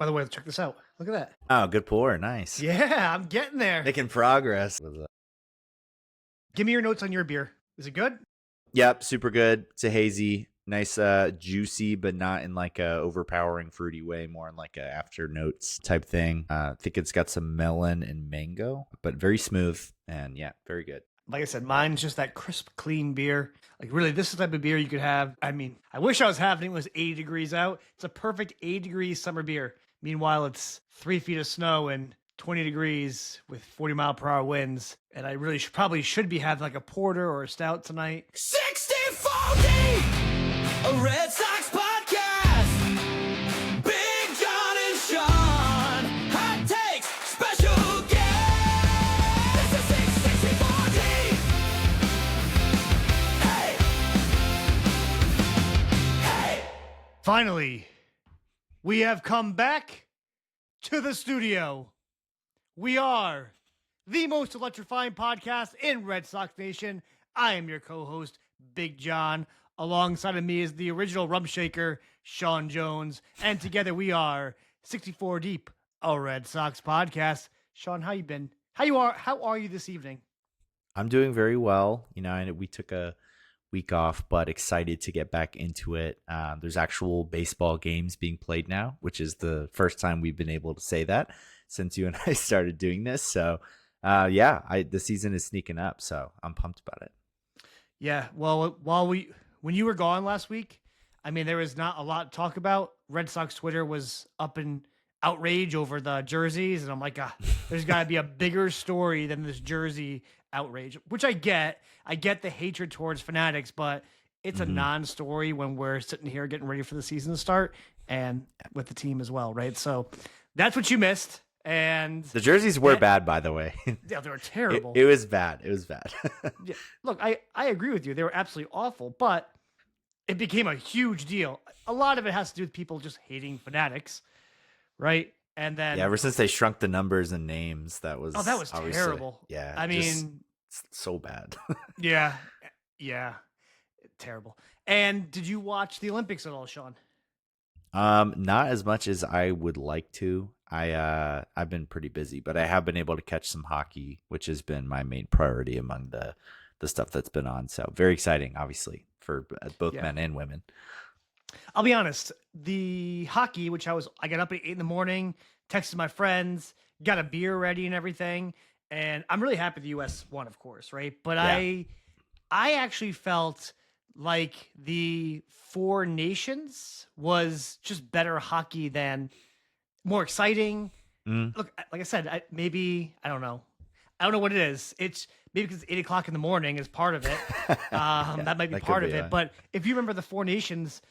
By the way, check this out. Look at that. Oh, good pour. Nice. Yeah, I'm getting there. Making progress. Give me your notes on your beer. Is it good? Yep, super good. It's a hazy, nice, juicy, but not in like a overpowering fruity way, more in like a after notes type thing. I think it's got some melon and mango, but very smooth and yeah, very good. Like I said, mine's just that crisp, clean beer. Like really, this is the type of beer you could have. I mean, I wish I was having it when it was 80 degrees out. It's a perfect 80-degree summer beer. Meanwhile, it's 3 feet of snow and 20 degrees with 40-mile-per-hour winds. And I really probably should be having like a porter or a stout tonight. 60-40, a Red Sox podcast. Big John and Sean, hot takes, special guests. This is 60-40. Hey. Finally, we have come back to the studio. We are the most electrifying podcast in Red Sox Nation. I am your co-host, Big John. Alongside of me is the original rum shaker, Sean Jones. And together we are 64 Deep, a Red Sox podcast. Sean, how you been? How are you this evening? I'm doing very well. You know, we took a week off, but excited to get back into it. There's actual baseball games being played now, which is the first time we've been able to say that since you and I started doing this. So the season is sneaking up, so I'm pumped about it. Yeah, well, when you were gone last week, I mean, there was not a lot to talk about. Red Sox Twitter was up in outrage over the jerseys, and I'm like, there's got to be a bigger story than this jersey outrage, which I get. I get the hatred towards Fanatics, but it's a non-story when we're sitting here getting ready for the season to start and with the team as well, right? So that's what you missed. And the jerseys were bad, by the way. Yeah, they were terrible. It was bad. It was bad. Yeah, look, I agree with you. They were absolutely awful, but it became a huge deal. A lot of it has to do with people just hating Fanatics, right? And then ever since they shrunk the numbers and names, that was terrible. Yeah, I mean, so bad. yeah, terrible. And did you watch the Olympics at all, Sean? Not as much as I would like to. I've been pretty busy, but I have been able to catch some hockey, which has been my main priority among the stuff that's been on. So very exciting, obviously, for both men and women. I'll be honest, the hockey, which I got up at 8 a.m, texted my friends, got a beer ready and everything. And I'm really happy the U.S. won, of course, right? But I actually felt like the Four Nations was just better hockey than more exciting. Look, like I said, I don't know. I don't know what it is. It's maybe because it's 8 o'clock in the morning is part of it. That might be part of it. But if you remember the Four Nations,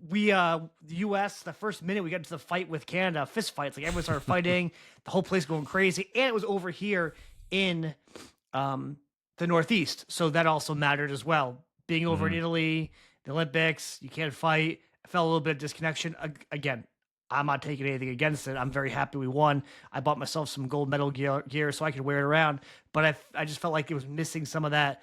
we the U.S. the first minute we got into the fight with Canada, fist fights, like everyone started fighting, the whole place going crazy, and it was over here in the Northeast, so that also mattered as well. Being over in Italy, the Olympics, you can't fight. I felt a little bit of disconnection. Again, I'm not taking anything against it. I'm very happy we won. I bought myself some gold medal gear so I could wear it around, but I just felt like it was missing some of that.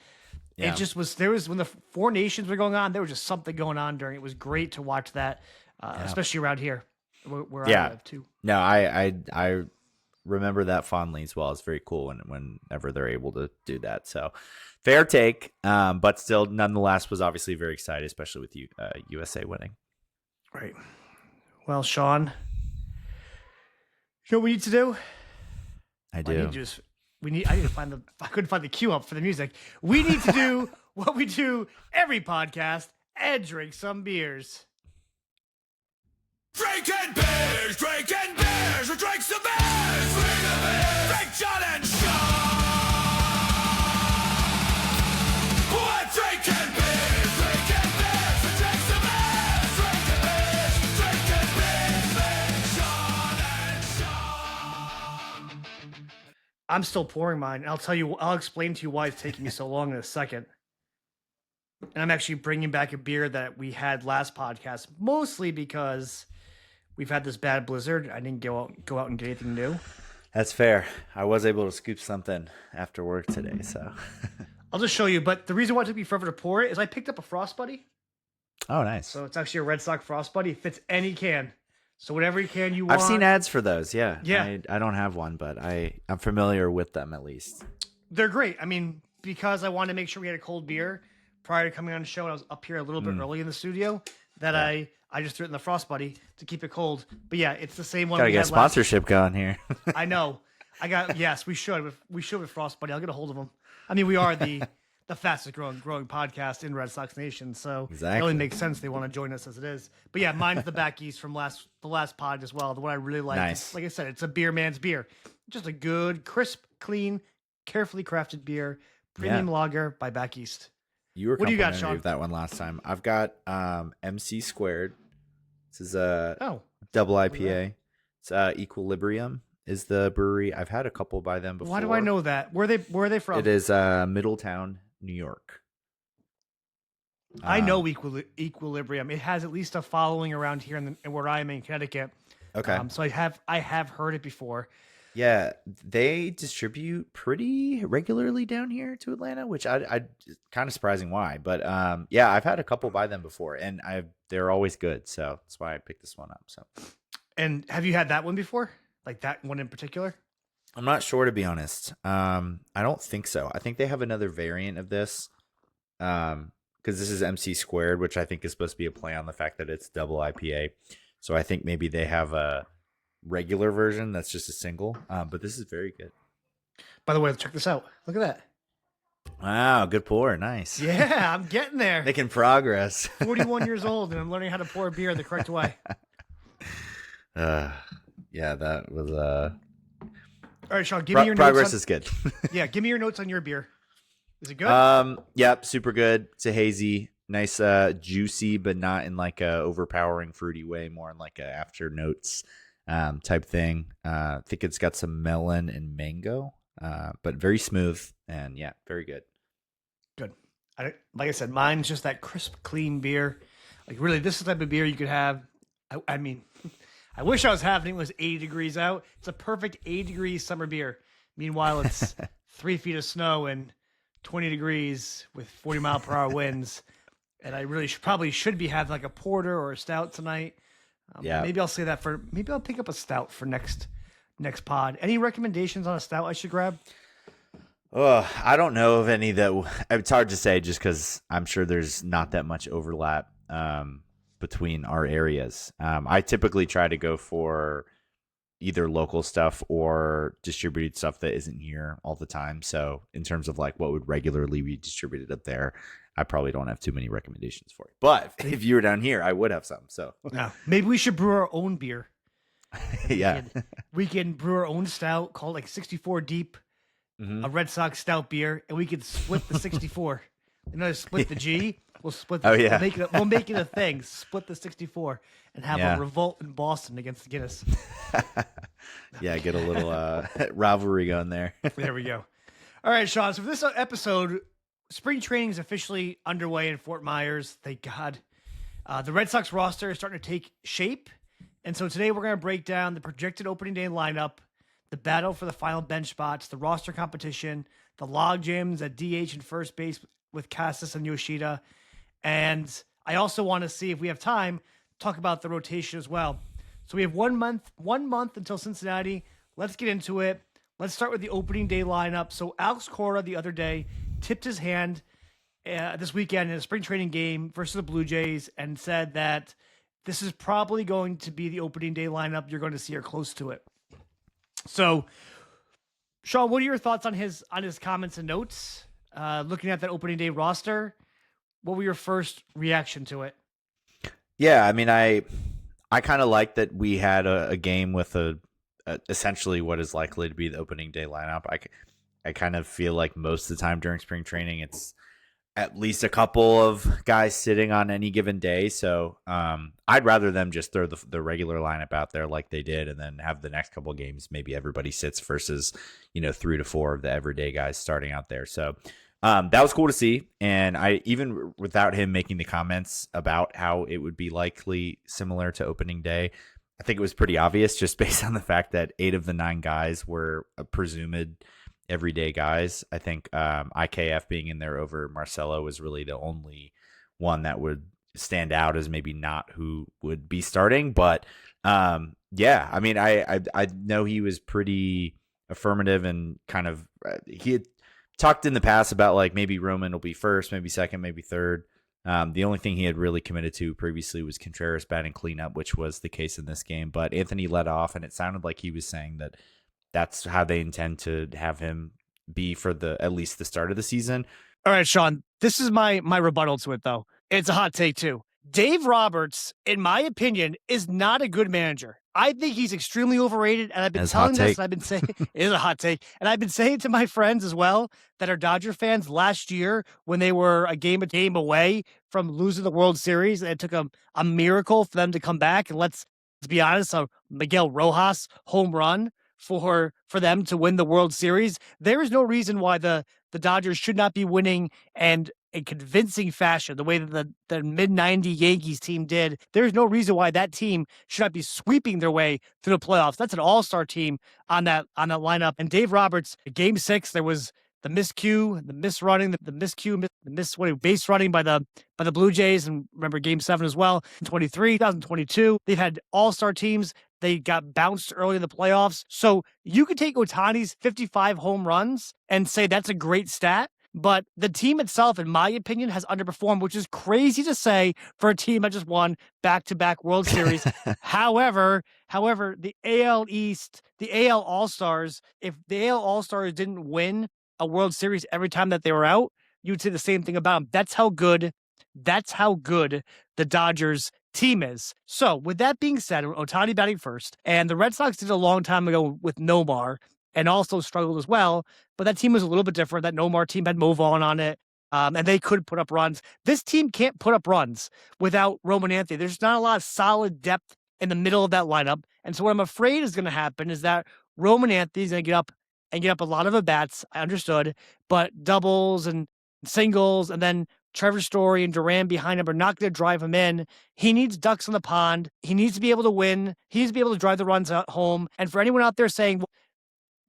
Yeah. It just was, when the Four Nations were going on, there was just something going on during. It was great to watch that, especially around here where I live too. No, I remember that fondly as well. It's very cool whenever they're able to do that. So fair take, but still nonetheless was obviously very excited, especially with USA winning. Right. Well, Sean, you know what we need to do? I do. I couldn't find the cue up for the music. We need to do what we do every podcast and drink some beers. Drinking beers, we drink some beers. Big John and Sean. We're drinking beers, we drink some beers. Drinking beers, Big John and Sean. I'm still pouring mine. I'll explain to you why it's taking me so long in a second. And I'm actually bringing back a beer that we had last podcast, mostly because we've had this bad blizzard. I didn't go out and get anything new. That's fair. I was able to scoop something after work today, so. I'll just show you. But the reason why it took me forever to pour it is I picked up a Frost Buddy. Oh, nice. So it's actually a Red Sox Frost Buddy. It fits any can. So whatever can you want. I've seen ads for those. Yeah. Yeah. I don't have one, but I'm familiar with them at least. They're great. I mean, because I wanted to make sure we had a cold beer prior to coming on the show, and I was up here a little bit early in the studio, that I just threw it in the Frost Buddy to keep it cold. But yeah, it's the same one. Gotta we get a had last- sponsorship going here. I know. Yes, we should. We should with Frost Buddy. I'll get a hold of them. I mean, we are the fastest growing podcast in Red Sox Nation, so it Exactly. only makes sense they want to join us as it is. But yeah, mine's the back east from the last pod as well. The one I really like. Nice. Like I said, it's a beer man's beer. Just a good, crisp, clean, carefully crafted beer, premium lager by Back East. You were What do you got, complimentary Sean? of that one last time. I've got MC Squared. This is a Oh, double IPA. It's Equilibrium is the brewery. I've had a couple by them before. why do I know that? Where are they from? It is Middletown, New York. I know Equilibrium. It has at least a following around here in where I am in Connecticut. Okay. So I have heard it before. Yeah, they distribute pretty regularly down here to Atlanta, which I kind of surprising why. But yeah, I've had a couple by them before, and they're always good. So that's why I picked this one up. So, And have you had that one before? Like that one in particular? I'm not sure, to be honest. I don't think so. I think they have another variant of this, because this is MC Squared, which I think is supposed to be a play on the fact that it's double IPA. So I think maybe they have a regular version that's just a single. But this is very good. By the way, check this out. Look at that. Wow, good pour. Nice. Yeah, I'm getting there. Making progress. 41 years old, and I'm learning how to pour beer the correct way. Yeah, that was All right, Sean, give me your progress notes. is good. Yeah, give me your notes on your beer. Is it good? Yep, super good. It's a hazy, nice, juicy, but not in like a overpowering fruity way, more in like a after notes type thing. I think it's got some melon and mango, but very smooth and yeah, very good. Good. Like I said, mine's just that crisp, clean beer. Like really, this is the type of beer you could have. I mean, I wish I was having it was 80 degrees out. It's a perfect 80-degree summer beer. Meanwhile, it's 3 feet of snow and 20 degrees with 40-mile-per-hour winds. And I really probably should be having like a porter or a stout tonight. Yeah. Maybe I'll say that maybe I'll pick up a stout for next pod. Any recommendations on a stout I should grab? Oh, I don't know of any that it's hard to say just because I'm sure there's not that much overlap between our areas. I typically try to go for either local stuff or distributed stuff that isn't here all the time. So in terms of like what would regularly be distributed up there, I probably don't have too many recommendations for it. But if you were down here, I would have some. So No. Maybe we should brew our own beer. yeah. We can brew our own stout called like 64 Deep, Mhm. a Red Sox stout beer, and we could split the 64. You know, split the G. We'll split. Oh, yeah. We'll make it a thing. Split the 64 and have Yeah. a revolt in Boston against the Guinness. Yeah, get a little rivalry going there. There we go. All right, Sean. So for this episode, spring training is officially underway in Fort Myers. Thank God. The Red Sox roster is starting to take shape. And so today we're going to break down the projected opening day lineup, the battle for the final bench spots, the roster competition, the log jams at DH and first base with Casas and Yoshida. And I also want to see if we have time, talk about the rotation as well. So we have 1 month until Cincinnati. Let's get into it. Let's start with the opening day lineup. So Alex Cora the other day tipped his hand this weekend in a spring training game versus the Blue Jays and said that this is probably going to be the opening day lineup you're going to see or close to it. So, Sean, what are your thoughts on his comments and notes? Looking at that opening day roster, what were your first reaction to it? Yeah, I mean, I kind of like that we had a game with essentially what is likely to be the opening day lineup. I kind of feel like most of the time during spring training, it's at least a couple of guys sitting on any given day. So I'd rather them just throw the regular lineup out there like they did and then have the next couple of games, maybe everybody sits versus, 3 to 4 of the everyday guys starting out there. So that was cool to see. And I, even without him making the comments about how it would be likely similar to opening day, I think it was pretty obvious just based on the fact that 8 of the 9 guys were presumed everyday guys. I think IKF being in there over Marcelo was really the only one that would stand out as maybe not who would be starting. But Yeah, I mean, I know he was pretty affirmative and kind of he had talked in the past about like maybe Roman will be first, maybe second, maybe third. The only thing he had really committed to previously was Contreras batting cleanup, which was the case in this game. But Anthony led off, and it sounded like he was saying that that's how they intend to have him be for at least the start of the season. All right, Sean, this is my rebuttal to it, though. It's a hot take, too. Dave Roberts, in my opinion, is not a good manager. I think he's extremely overrated, and I've been telling this, and I've been saying it is a hot take, and I've been saying to my friends as well that are Dodger fans last year when they were a game away from losing the World Series, and it took a miracle for them to come back. And let's be honest, a Miguel Rojas home run for them to win the World Series. There is no reason why the Dodgers should not be winning and in convincing fashion, the way that the mid-90 Yankees team did. There's no reason why that team should not be sweeping their way through the playoffs. That's an all-star team on that lineup. And Dave Roberts, Game 6, there was the miscue, the misrunning, the base running by the Blue Jays, and remember Game 7 as well. 2022, they've had all-star teams. They got bounced early in the playoffs. So you could take Ohtani's 55 home runs and say that's a great stat. But the team itself, in my opinion, has underperformed, which is crazy to say for a team that just won back-to-back World Series. However, the AL East, the AL All-Stars, if the AL All-Stars didn't win a World Series every time that they were out, you'd say the same thing about them. That's how good the Dodgers team is. So with that being said, Ohtani batting first, and the Red Sox did a long time ago with Nomar and also struggled as well, but that team was a little bit different. That Nomar team had Mo Vaughn on it, and they could put up runs. This team can't put up runs without Roman Anthony. There's not a lot of solid depth in the middle of that lineup, and so what I'm afraid is going to happen is that Roman Anthony is going to get up a lot of at-bats, I understood, but doubles and singles, and then Trevor Story and Duran behind him are not going to drive him in. He needs ducks in the pond. He needs to be able to win. He needs to be able to drive the runs at home. And for anyone out there saying, well,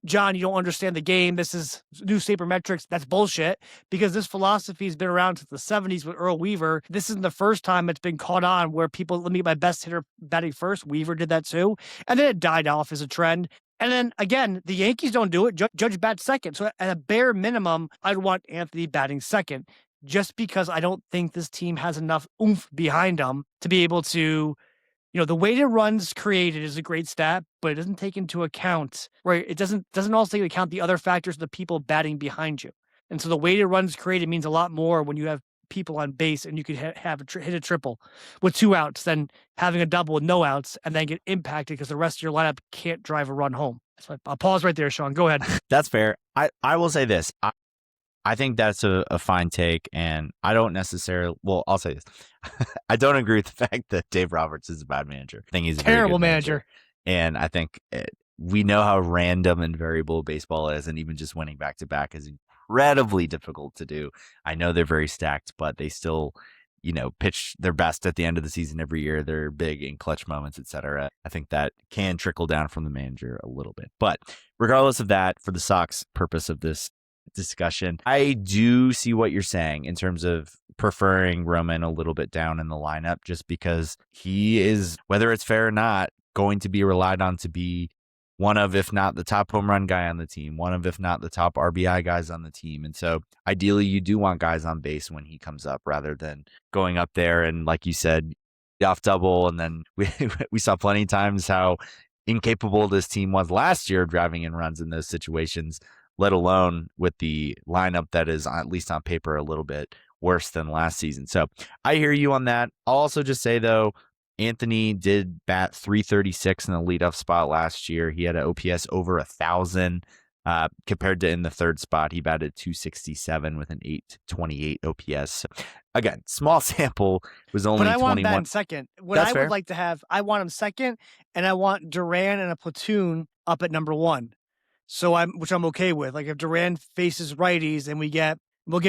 John, you don't understand the game, this is newspaper metrics, that's bullshit, because this philosophy has been around since the 70s with Earl Weaver. This isn't the first time it's been caught on where people, let me get my best hitter batting first. Weaver did that too. And then it died off as a trend. And then again, the Yankees don't do it. Judge bats second. So at a bare minimum, I'd want Anthony batting second, just because I don't think this team has enough oomph behind them to be able to, the weighted runs created is a great stat, but it doesn't take into account, right? It doesn't also take into account the other factors of the people batting behind you. And so the weighted runs created means a lot more when you have people on base and you could hit a triple with 2 outs than having a double with no outs and then get impacted because the rest of your lineup can't drive a run home. So I'll pause right there, Sean. Go ahead. That's fair. I will say this. I think that's a fine take, and I don't necessarily. Well, I'll say this: I don't agree with the fact that Dave Roberts is a bad manager. I think he's a terrible very good manager, and I think we know how random and variable baseball is, and even just winning back to back is incredibly difficult to do. I know they're very stacked, but they still, pitch their best at the end of the season every year. They're big in clutch moments, etc. I think that can trickle down from the manager a little bit, but regardless of that, for the Sox purpose of this discussion, I do see what you're saying in terms of preferring Roman a little bit down in the lineup, just because he is, whether it's fair or not, going to be relied on to be one of, if not the top home run guy on the team, one of, if not the top RBI guys on the team. And so ideally you do want guys on base when he comes up, rather than going up there and, like you said, off double. And then we saw plenty of times how incapable this team was last year of driving in runs in those situations, let alone with the lineup that is, at least on paper, a little bit worse than last season. So I hear you on that. I'll also just say, though, Anthony did bat .336 in the leadoff spot last year. He had an OPS over 1,000 compared to in the third spot. He batted .267 with an .828 OPS. So, again, small sample, was only 21. But I want Bat second. What That's I fair. would like to have, I want him second, and I want Duran and a platoon up at number 1. So which I'm okay with. Like if Duran faces righties and we'll get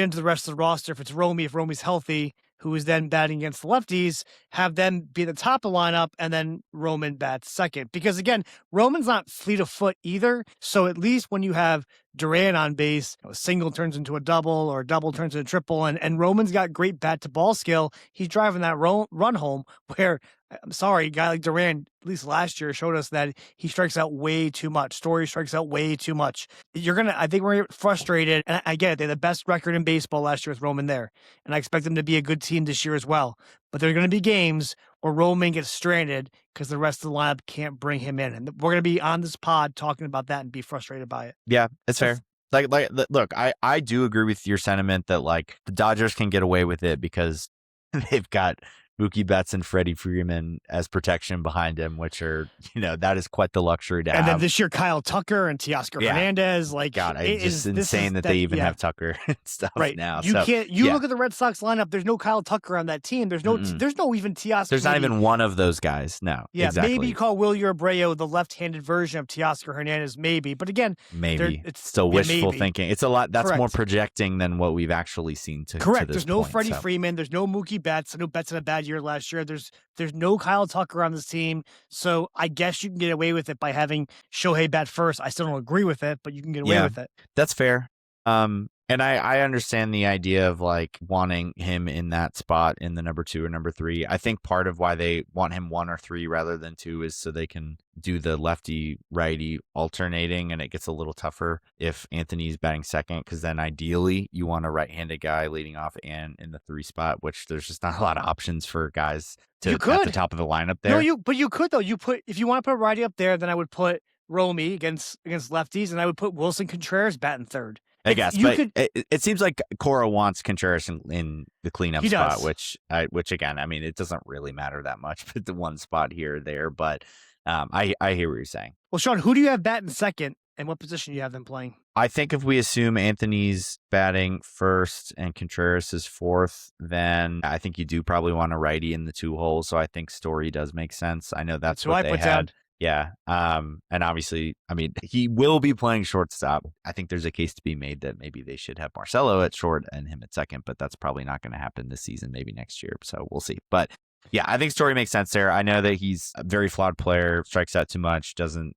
into the rest of the roster. If Romy's healthy, who is then batting against the lefties, have them be at the top of the lineup, and then Roman bats second. Because again, Roman's not fleet of foot either. So at least when you have Duran on base, a single turns into a double or a double turns into a triple, and Roman's got great bat to ball skill. He's driving that run home where I'm sorry, a guy like Duran, at least last year, showed us that he strikes out way too much. Story strikes out way too much. I think we're frustrated. And I get it. They had the best record in baseball last year with Roman there. And I expect them to be a good team this year as well. But there are going to be games where Roman gets stranded because the rest of the lineup can't bring him in. And we're going to be on this pod talking about that and be frustrated by it. Yeah, it's fair. Look, I do agree with your sentiment that like the Dodgers can get away with it because they've got Mookie Betts and Freddie Freeman as protection behind him, which are, that is quite the luxury to have. And then this year, Kyle Tucker and Teoscar Hernandez. Like, God, it's just insane that they even have Tucker and stuff now. You can't. Look at the Red Sox lineup. There's no Kyle Tucker on that team. There's no even Teoscar. There's not even one of those guys. No. Yeah, exactly. maybe you call Wilyer Abreu the left-handed version of Teoscar Hernandez. Maybe, but again, maybe it's still wishful thinking. It's a lot. That's more projecting than what we've actually seen to this There's no point, Freddie Freeman. There's no Mookie Betts. I know Betts had a bad year last year. There's no Kyle Tucker on this team, so I guess you can get away with it by having Shohei bat first. I still don't agree with it, but you can get away with it. That's fair. And I understand the idea of like wanting him in that spot in the number 2 or number 3. I think part of why they want him 1 or 3 rather than 2 is so they can do the lefty-righty alternating, and it gets a little tougher if Anthony's batting second, because then ideally you want a right-handed guy leading off and in the 3 spot, which there's just not a lot of options for guys at the top of the lineup there. No, but you could though. If you want to put a righty up there, then I would put Romy against lefties, and I would put Wilson Contreras batting third. I guess, but it seems like Cora wants Contreras in the cleanup spot, which again, I mean, it doesn't really matter that much, but the one spot here or there. But I hear what you're saying. Well, Sean, who do you have batting second, and what position do you have them playing? I think if we assume Anthony's batting first and Contreras is fourth, then I think you do probably want a righty in the 2 holes. So I think Story does make sense. I know that's what they had. Down. Yeah. And obviously, I mean, he will be playing shortstop. I think there's a case to be made that maybe they should have Marcelo at short and him at second, but that's probably not going to happen this season, maybe next year. So we'll see. But yeah, I think Story makes sense there. I know that he's a very flawed player, strikes out too much, doesn't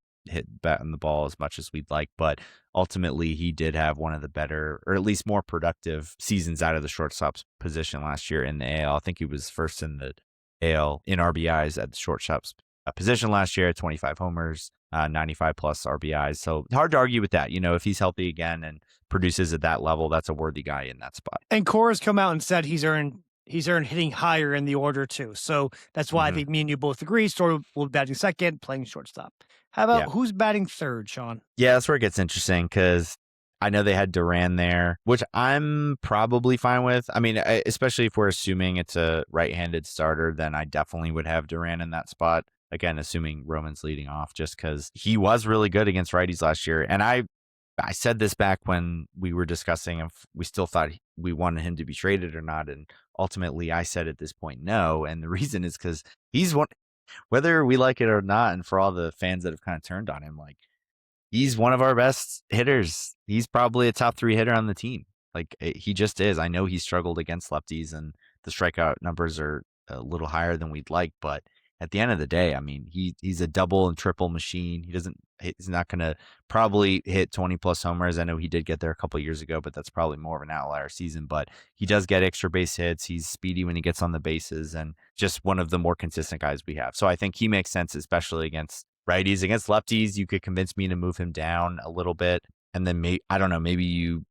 batting the ball as much as we'd like, but ultimately he did have one of the better, or at least more productive seasons out of the shortstop's position last year in the AL. I think he was first in the AL in RBIs at the shortstop's position last year at 25 homers, 95 plus RBIs. So hard to argue with that. If he's healthy again and produces at that level, that's a worthy guy in that spot. And Cora's come out and said he's earned hitting higher in the order too. So that's why I think me and you both agree. Story will be batting second, playing shortstop. How about who's batting third, Sean? Yeah, that's where it gets interesting because I know they had Duran there, which I'm probably fine with. I mean, especially if we're assuming it's a right-handed starter, then I definitely would have Duran in that spot. Again, assuming Roman's leading off, just because he was really good against righties last year. And I said this back when we were discussing if we still thought we wanted him to be traded or not. And ultimately, I said at this point, no. And the reason is because he's one, whether we like it or not, and for all the fans that have kind of turned on him, like he's one of our best hitters. He's probably a top 3 hitter on the team. Like he just is. I know he struggled against lefties and the strikeout numbers are a little higher than we'd like, but at the end of the day, I mean, he's a double and triple machine. He's not going to probably hit 20 plus homers. I know he did get there a couple of years ago, but that's probably more of an outlier season. But he does get extra base hits. He's speedy when he gets on the bases and just one of the more consistent guys we have. So I think he makes sense, especially against righties. Against lefties, you could convince me to move him down a little bit. And then maybe you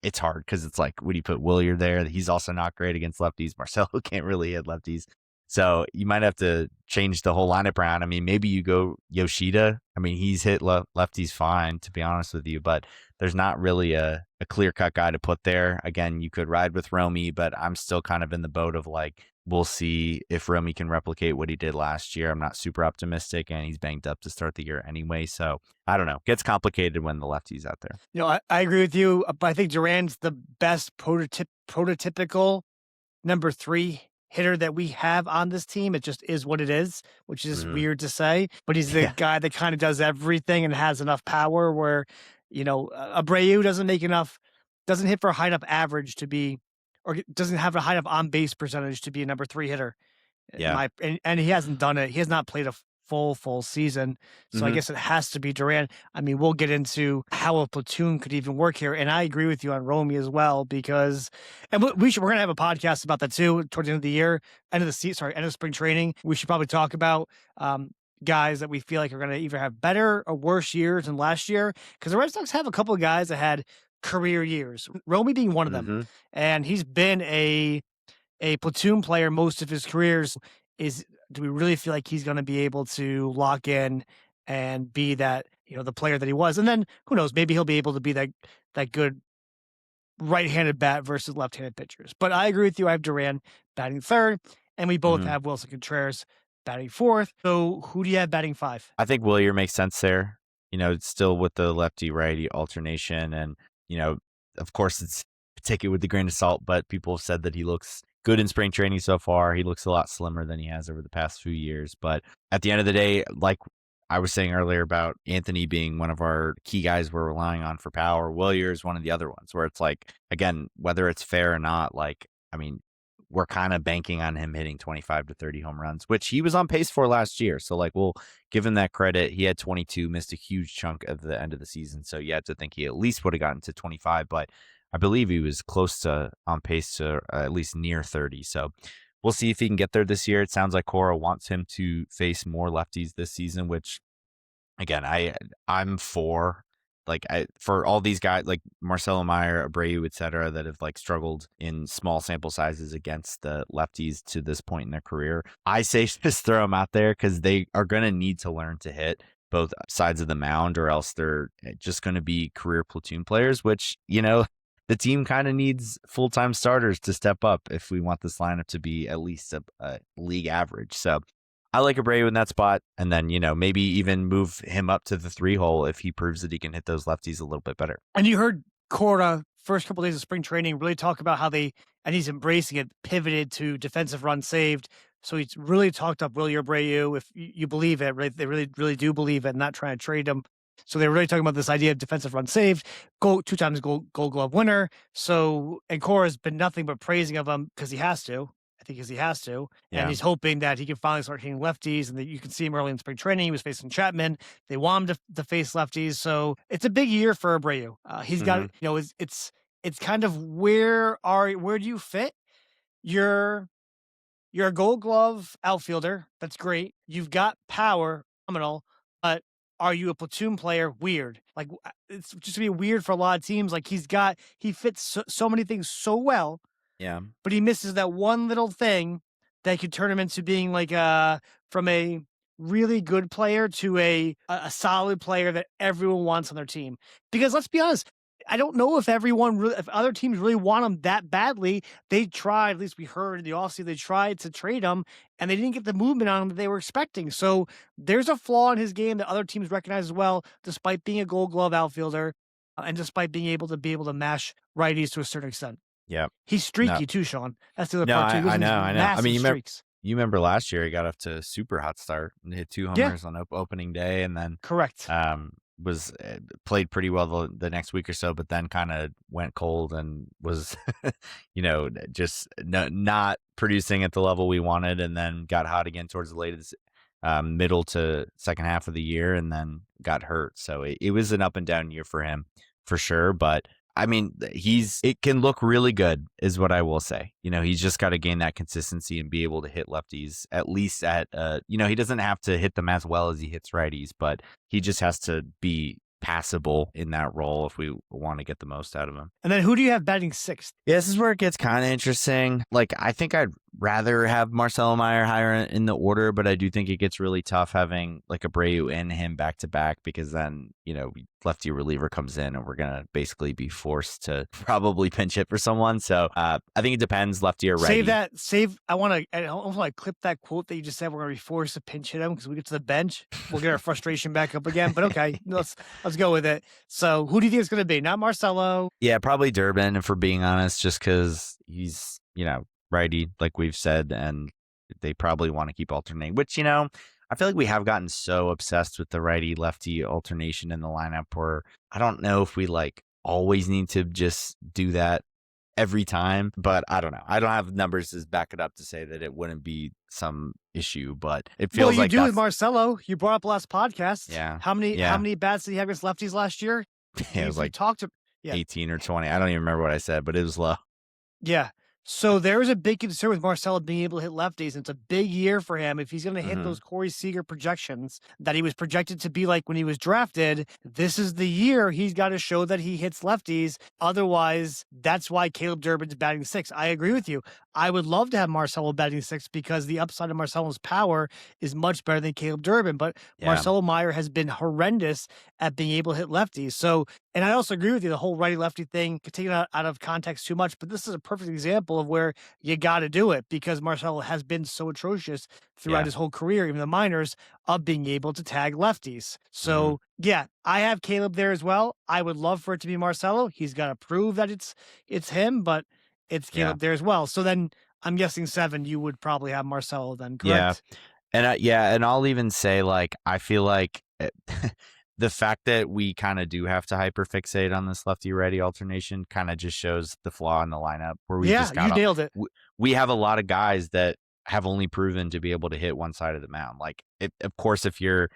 it's hard because it's like, would you put Wilyer there? He's also not great against lefties. Marcelo can't really hit lefties. So you might have to change the whole lineup around. I mean, maybe you go Yoshida. I mean, he's hit lefties fine, to be honest with you, but there's not really a clear-cut guy to put there. Again, you could ride with Romy, but I'm still kind of in the boat of like, we'll see if Romy can replicate what he did last year. I'm not super optimistic, and he's banged up to start the year anyway. So I don't know. Gets complicated when the lefty's out there. I agree with you, but I think Duran's the best prototypical number 3 hitter that we have on this team. It just is what it is, which is weird to say, but he's the guy that kind of does everything and has enough power where, Abreu doesn't hit for a high enough average to be, or doesn't have a high enough on base percentage to be a number 3 hitter. Yeah. And he hasn't done it. He has not played a full season. So I Mhm. guess it has to be Duran. I mean, we'll get into how a platoon could even work here. And I agree with you on Romy as well, because, and we're going to have a podcast about that too towards the end of the year, end of spring training. We should probably talk about, guys that we feel like are going to either have better or worse years than last year. Because the Red Sox have a couple of guys that had career years, Romy being one of them. Mhm. And he's been a platoon player most of his careers. Do we really feel like he's going to be able to lock in and be that, the player that he was? And then who knows, maybe he'll be able to be that good right-handed bat versus left-handed pitchers. But I agree with you. I have Duran batting third, and we both Mhm. have Wilson Contreras batting fourth. So who do you have batting five? I think Willier makes sense there. It's still with the lefty-righty alternation, and of course, take it with a grain of salt. But people have said that he looks good in spring training so far. He looks a lot slimmer than he has over the past few years. But at the end of the day, like I was saying earlier about Anthony being one of our key guys we're relying on for power, Willier is one of the other ones where it's like, again, whether it's fair or not, like, I mean, we're kind of banking on him hitting 25 to 30 home runs, which he was on pace for last year. So, like, we'll give him that credit. He had 22, missed a huge chunk at the end of the season. So, you had to think he at least would have gotten to 25, but I believe he was close to on pace to at least near 30. So, we'll see if he can get there this year. It sounds like Cora wants him to face more lefties this season, which, again, I'm for. Like, for all these guys like Marcelo Meyer, Abreu, et cetera, that have like struggled in small sample sizes against the lefties to this point in their career, I say just throw them out there because they are going to need to learn to hit both sides of the mound, or else they're just going to be career platoon players, which, the team kind of needs full-time starters to step up if we want this lineup to be at least a league average. So I like Abreu in that spot, and then, maybe even move him up to the 3-hole if he proves that he can hit those lefties a little bit better. And you heard Cora first couple of days of spring training really talk about how and he's embracing it, pivoted to defensive run saved. So he's really talked up Willier Abreu, if you believe it, right? They really, really do believe it, and not trying to trade him. So they're really talking about this idea of defensive run saved, two times gold glove winner. So, and Cora's been nothing but praising of him because he has to. I think because he has to, and he's hoping that he can finally start hitting lefties, and that you can see him early in spring training. He was facing Chapman. They want him to face lefties, so it's a big year for Abreu. He's got, it's kind of where do you fit? You're a Gold Glove outfielder. That's great. You've got power, phenomenal, but are you a platoon player? Weird. Like, it's just gonna be weird for a lot of teams. Like, he fits so many things so well. Yeah. But he misses that one little thing that could turn him into being like from a really good player to a solid player that everyone wants on their team. Because let's be honest, I don't know if if other teams really want him that badly. They tried, at least we heard in the offseason, they tried to trade him, and they didn't get the movement on him that they were expecting. So there's a flaw in his game that other teams recognize as well, despite being a Gold Glove outfielder, and despite being able to mash righties to a certain extent. Yeah. He's streaky too, Sean. That's the other No, part too. I know. I mean, Streaks. you remember last year he got off to a super hot start and hit 2 homers on opening day, and then Correct. was played pretty well the next week or so, but then kind of went cold and was, just not producing at the level we wanted, and then got hot again towards the latest middle to second half of the year, and then got hurt. So it was an up and down year for him for sure, but I mean, it can look really good is what I will say. He's just got to gain that consistency and be able to hit lefties at least at, he doesn't have to hit them as well as he hits righties, but he just has to be passable in that role if we want to get the most out of him. And then who do you have batting sixth? Yeah, this is where it gets kind of interesting. Like, I think I'd rather have Marcelo Meyer higher in the order, but I do think it gets really tough having like Abreu and him back to back, because then, lefty reliever comes in and we're going to basically be forced to probably pinch hit for someone. So I think it depends, lefty or righty. I want to clip that quote that you just said. We're going to be forced to pinch hit him because we get to the bench. We'll get our frustration back up again. But okay, let's go with it. So who do you think it's going to be? Not Marcelo. Yeah, probably Durbin, if we're being honest, just because he's, righty, like we've said, and they probably want to keep alternating, which, I feel like we have gotten so obsessed with the righty lefty alternation in the lineup where I don't know if we like always need to just do that every time, but I don't know. I don't have numbers to back it up to say that it wouldn't be some issue, but it feels Well, you like do with that's Marcelo. You brought up last podcast. yeah. How many Yeah. bats did he have against lefties last year? It was We like talked to, yeah. 18 or 20. I don't even remember what I said, but it was low. Yeah. So there is a big concern with Marcelo being able to hit lefties. And it's a big year for him. If he's going to hit Mhm. those Corey Seager projections that he was projected to be like when he was drafted, this is the year he's got to show that he hits lefties. Otherwise, that's why Caleb Durbin's batting sixth. I agree with you. I would love to have Marcelo batting sixth because the upside of Marcelo's power is much better than Caleb Durbin. But Yeah. Marcelo Meyer has been horrendous at being able to hit lefties. So, and I also agree with you, the whole righty lefty thing, taken out of context too much. But this is a perfect example of where you got to do it because Marcelo has been so atrocious throughout Yeah. his whole career, even the minors, of being able to tag lefties. So, yeah, I have Caleb there as well. I would love for it to be Marcelo. He's got to prove that it's him, but it's Caleb there as well. So then I'm guessing 7, you would probably have Marcelo then, correct? Yeah. And I'll even say, like, I feel like the fact that we kind of do have to hyperfixate on this lefty-righty alternation kind of just shows the flaw in the lineup where we just got you nailed it. we have a lot of guys that have only proven to be able to hit one side of the mound. Like, of course, if you're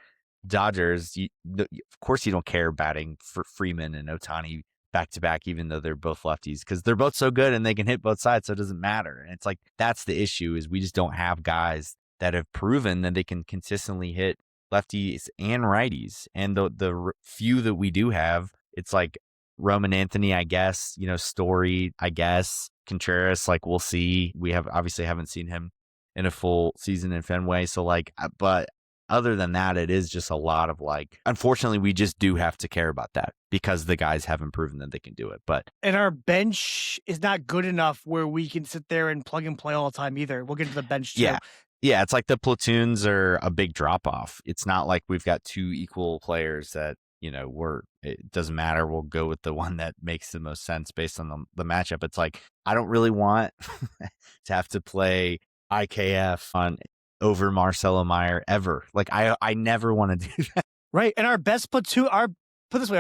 Dodgers, of course you don't care batting for Freeman and Ohtani back to back, even though they're both lefties, because they're both so good and they can hit both sides, so it doesn't matter. And it's like that's the issue, is we just don't have guys that have proven that they can consistently hit lefties and righties. And the few that we do have, it's like Roman Anthony, I guess, Story, I guess, Contreras, like we'll see. We obviously haven't seen him in a full season in Fenway, so like, but other than that, it is just a lot of like, unfortunately, we just do have to care about that because the guys haven't proven that they can do it. And our bench is not good enough where we can sit there and plug and play all the time either. We'll get to the bench too. Yeah, it's like the platoons are a big drop off. It's not like we've got 2 equal players that, it doesn't matter. We'll go with the one that makes the most sense based on the matchup. It's like, I don't really want to have to play IKF over Marcelo Meyer ever. Like, I never want to do that. Right. And our best platoon, our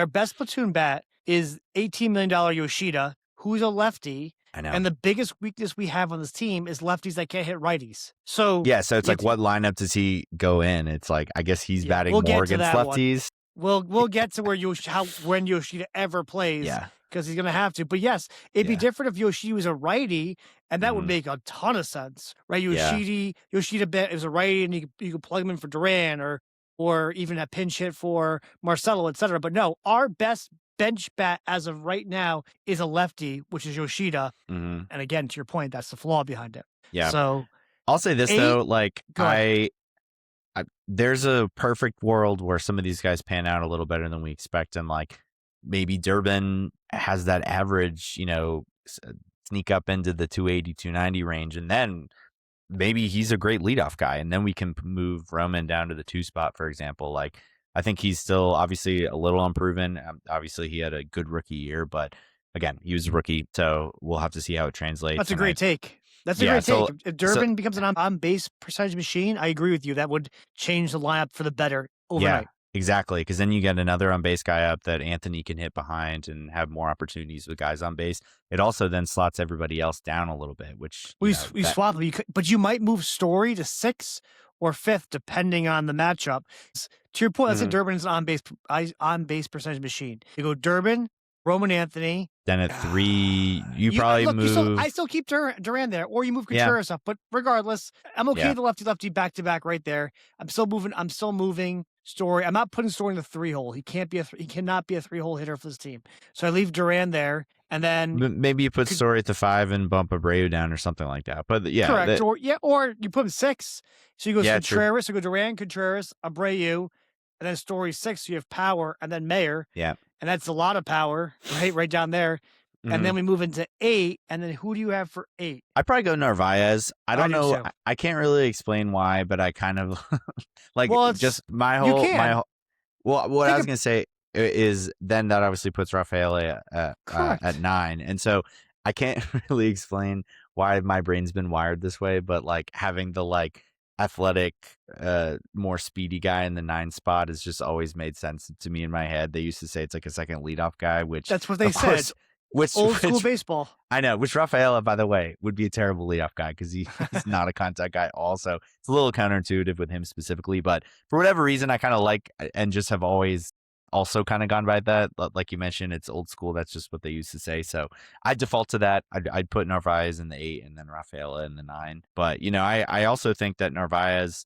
best platoon bat is $18 million Yoshida, who's a lefty. I know. And the biggest weakness we have on this team is lefties that can't hit righties. So so it's like, what lineup does he go in? It's like, I guess he's batting more against lefties. We'll get to where when Yoshida ever plays, because he's gonna have to. But yes, it'd be different if Yoshida was a righty, and that would make a ton of sense, right? Yoshida is a righty, and you could plug him in for Duran or even a pinch hit for Marcelo, etc. But no, our best bench bat as of right now is a lefty, which is Yoshida. And again, to your point, that's the flaw behind it. Yeah. So I'll say this though, like there's a perfect world where some of these guys pan out a little better than we expect, and like maybe Durbin has that average, sneak up into the 280, 290 range, and then maybe he's a great leadoff guy, and then we can move Roman down to the 2 spot, for example. Like, I think he's still obviously a little unproven. Obviously, he had a good rookie year, but again, he was a rookie, so we'll have to see how it translates. That's a great take. That's a great take. If Durbin becomes an on-base percentage machine, I agree with you. That would change the lineup for the better overnight. Yeah, exactly. Because then you get another on-base guy up that Anthony can hit behind and have more opportunities with guys on base. It also then slots everybody else down a little bit, which we swap them. But you might move Story to 6th or 5th depending on the matchup. To your point, let's say Durbin's an on-base percentage machine. You go Durbin, Roman Anthony. Then at 3, you probably move. I still keep Duran there, or you move Contreras up. But regardless, I'm okay with the lefty back to back right there. I'm still moving Story. I'm not putting Story in the 3-hole. He cannot be a 3-hole hitter for this team. So I leave Duran there, and then maybe you put Story at the 5 and bump Abreu down or something like that. But correct. Or you put him 6. So you go Contreras, so go Duran, Contreras, Abreu, and then Story 6. So you have power, and then Mayer. Yeah. And that's a lot of power, right down there. And then we move into 8. And then who do you have for 8? I'd probably go Narvaez. I don't know. So. I can't really explain why, but I kind of like just my whole. What I was going to say is then that obviously puts Rafael at 9. And so I can't really explain why my brain's been wired this way, but like having the like athletic, more speedy guy in the 9 spot has just always made sense to me in my head. They used to say it's like a second leadoff guy, which that's what they said. Old school baseball. I know, which Rafaela, by the way, would be a terrible leadoff guy because he's not a contact guy also. It's a little counterintuitive with him specifically, but for whatever reason, I kind of like and just have always also kind of gone by that. Like you mentioned, it's old school. That's just what they used to say. So I default to that. I'd put Narvaez in the 8 and then Rafaela in the 9. But, I also think that Narvaez,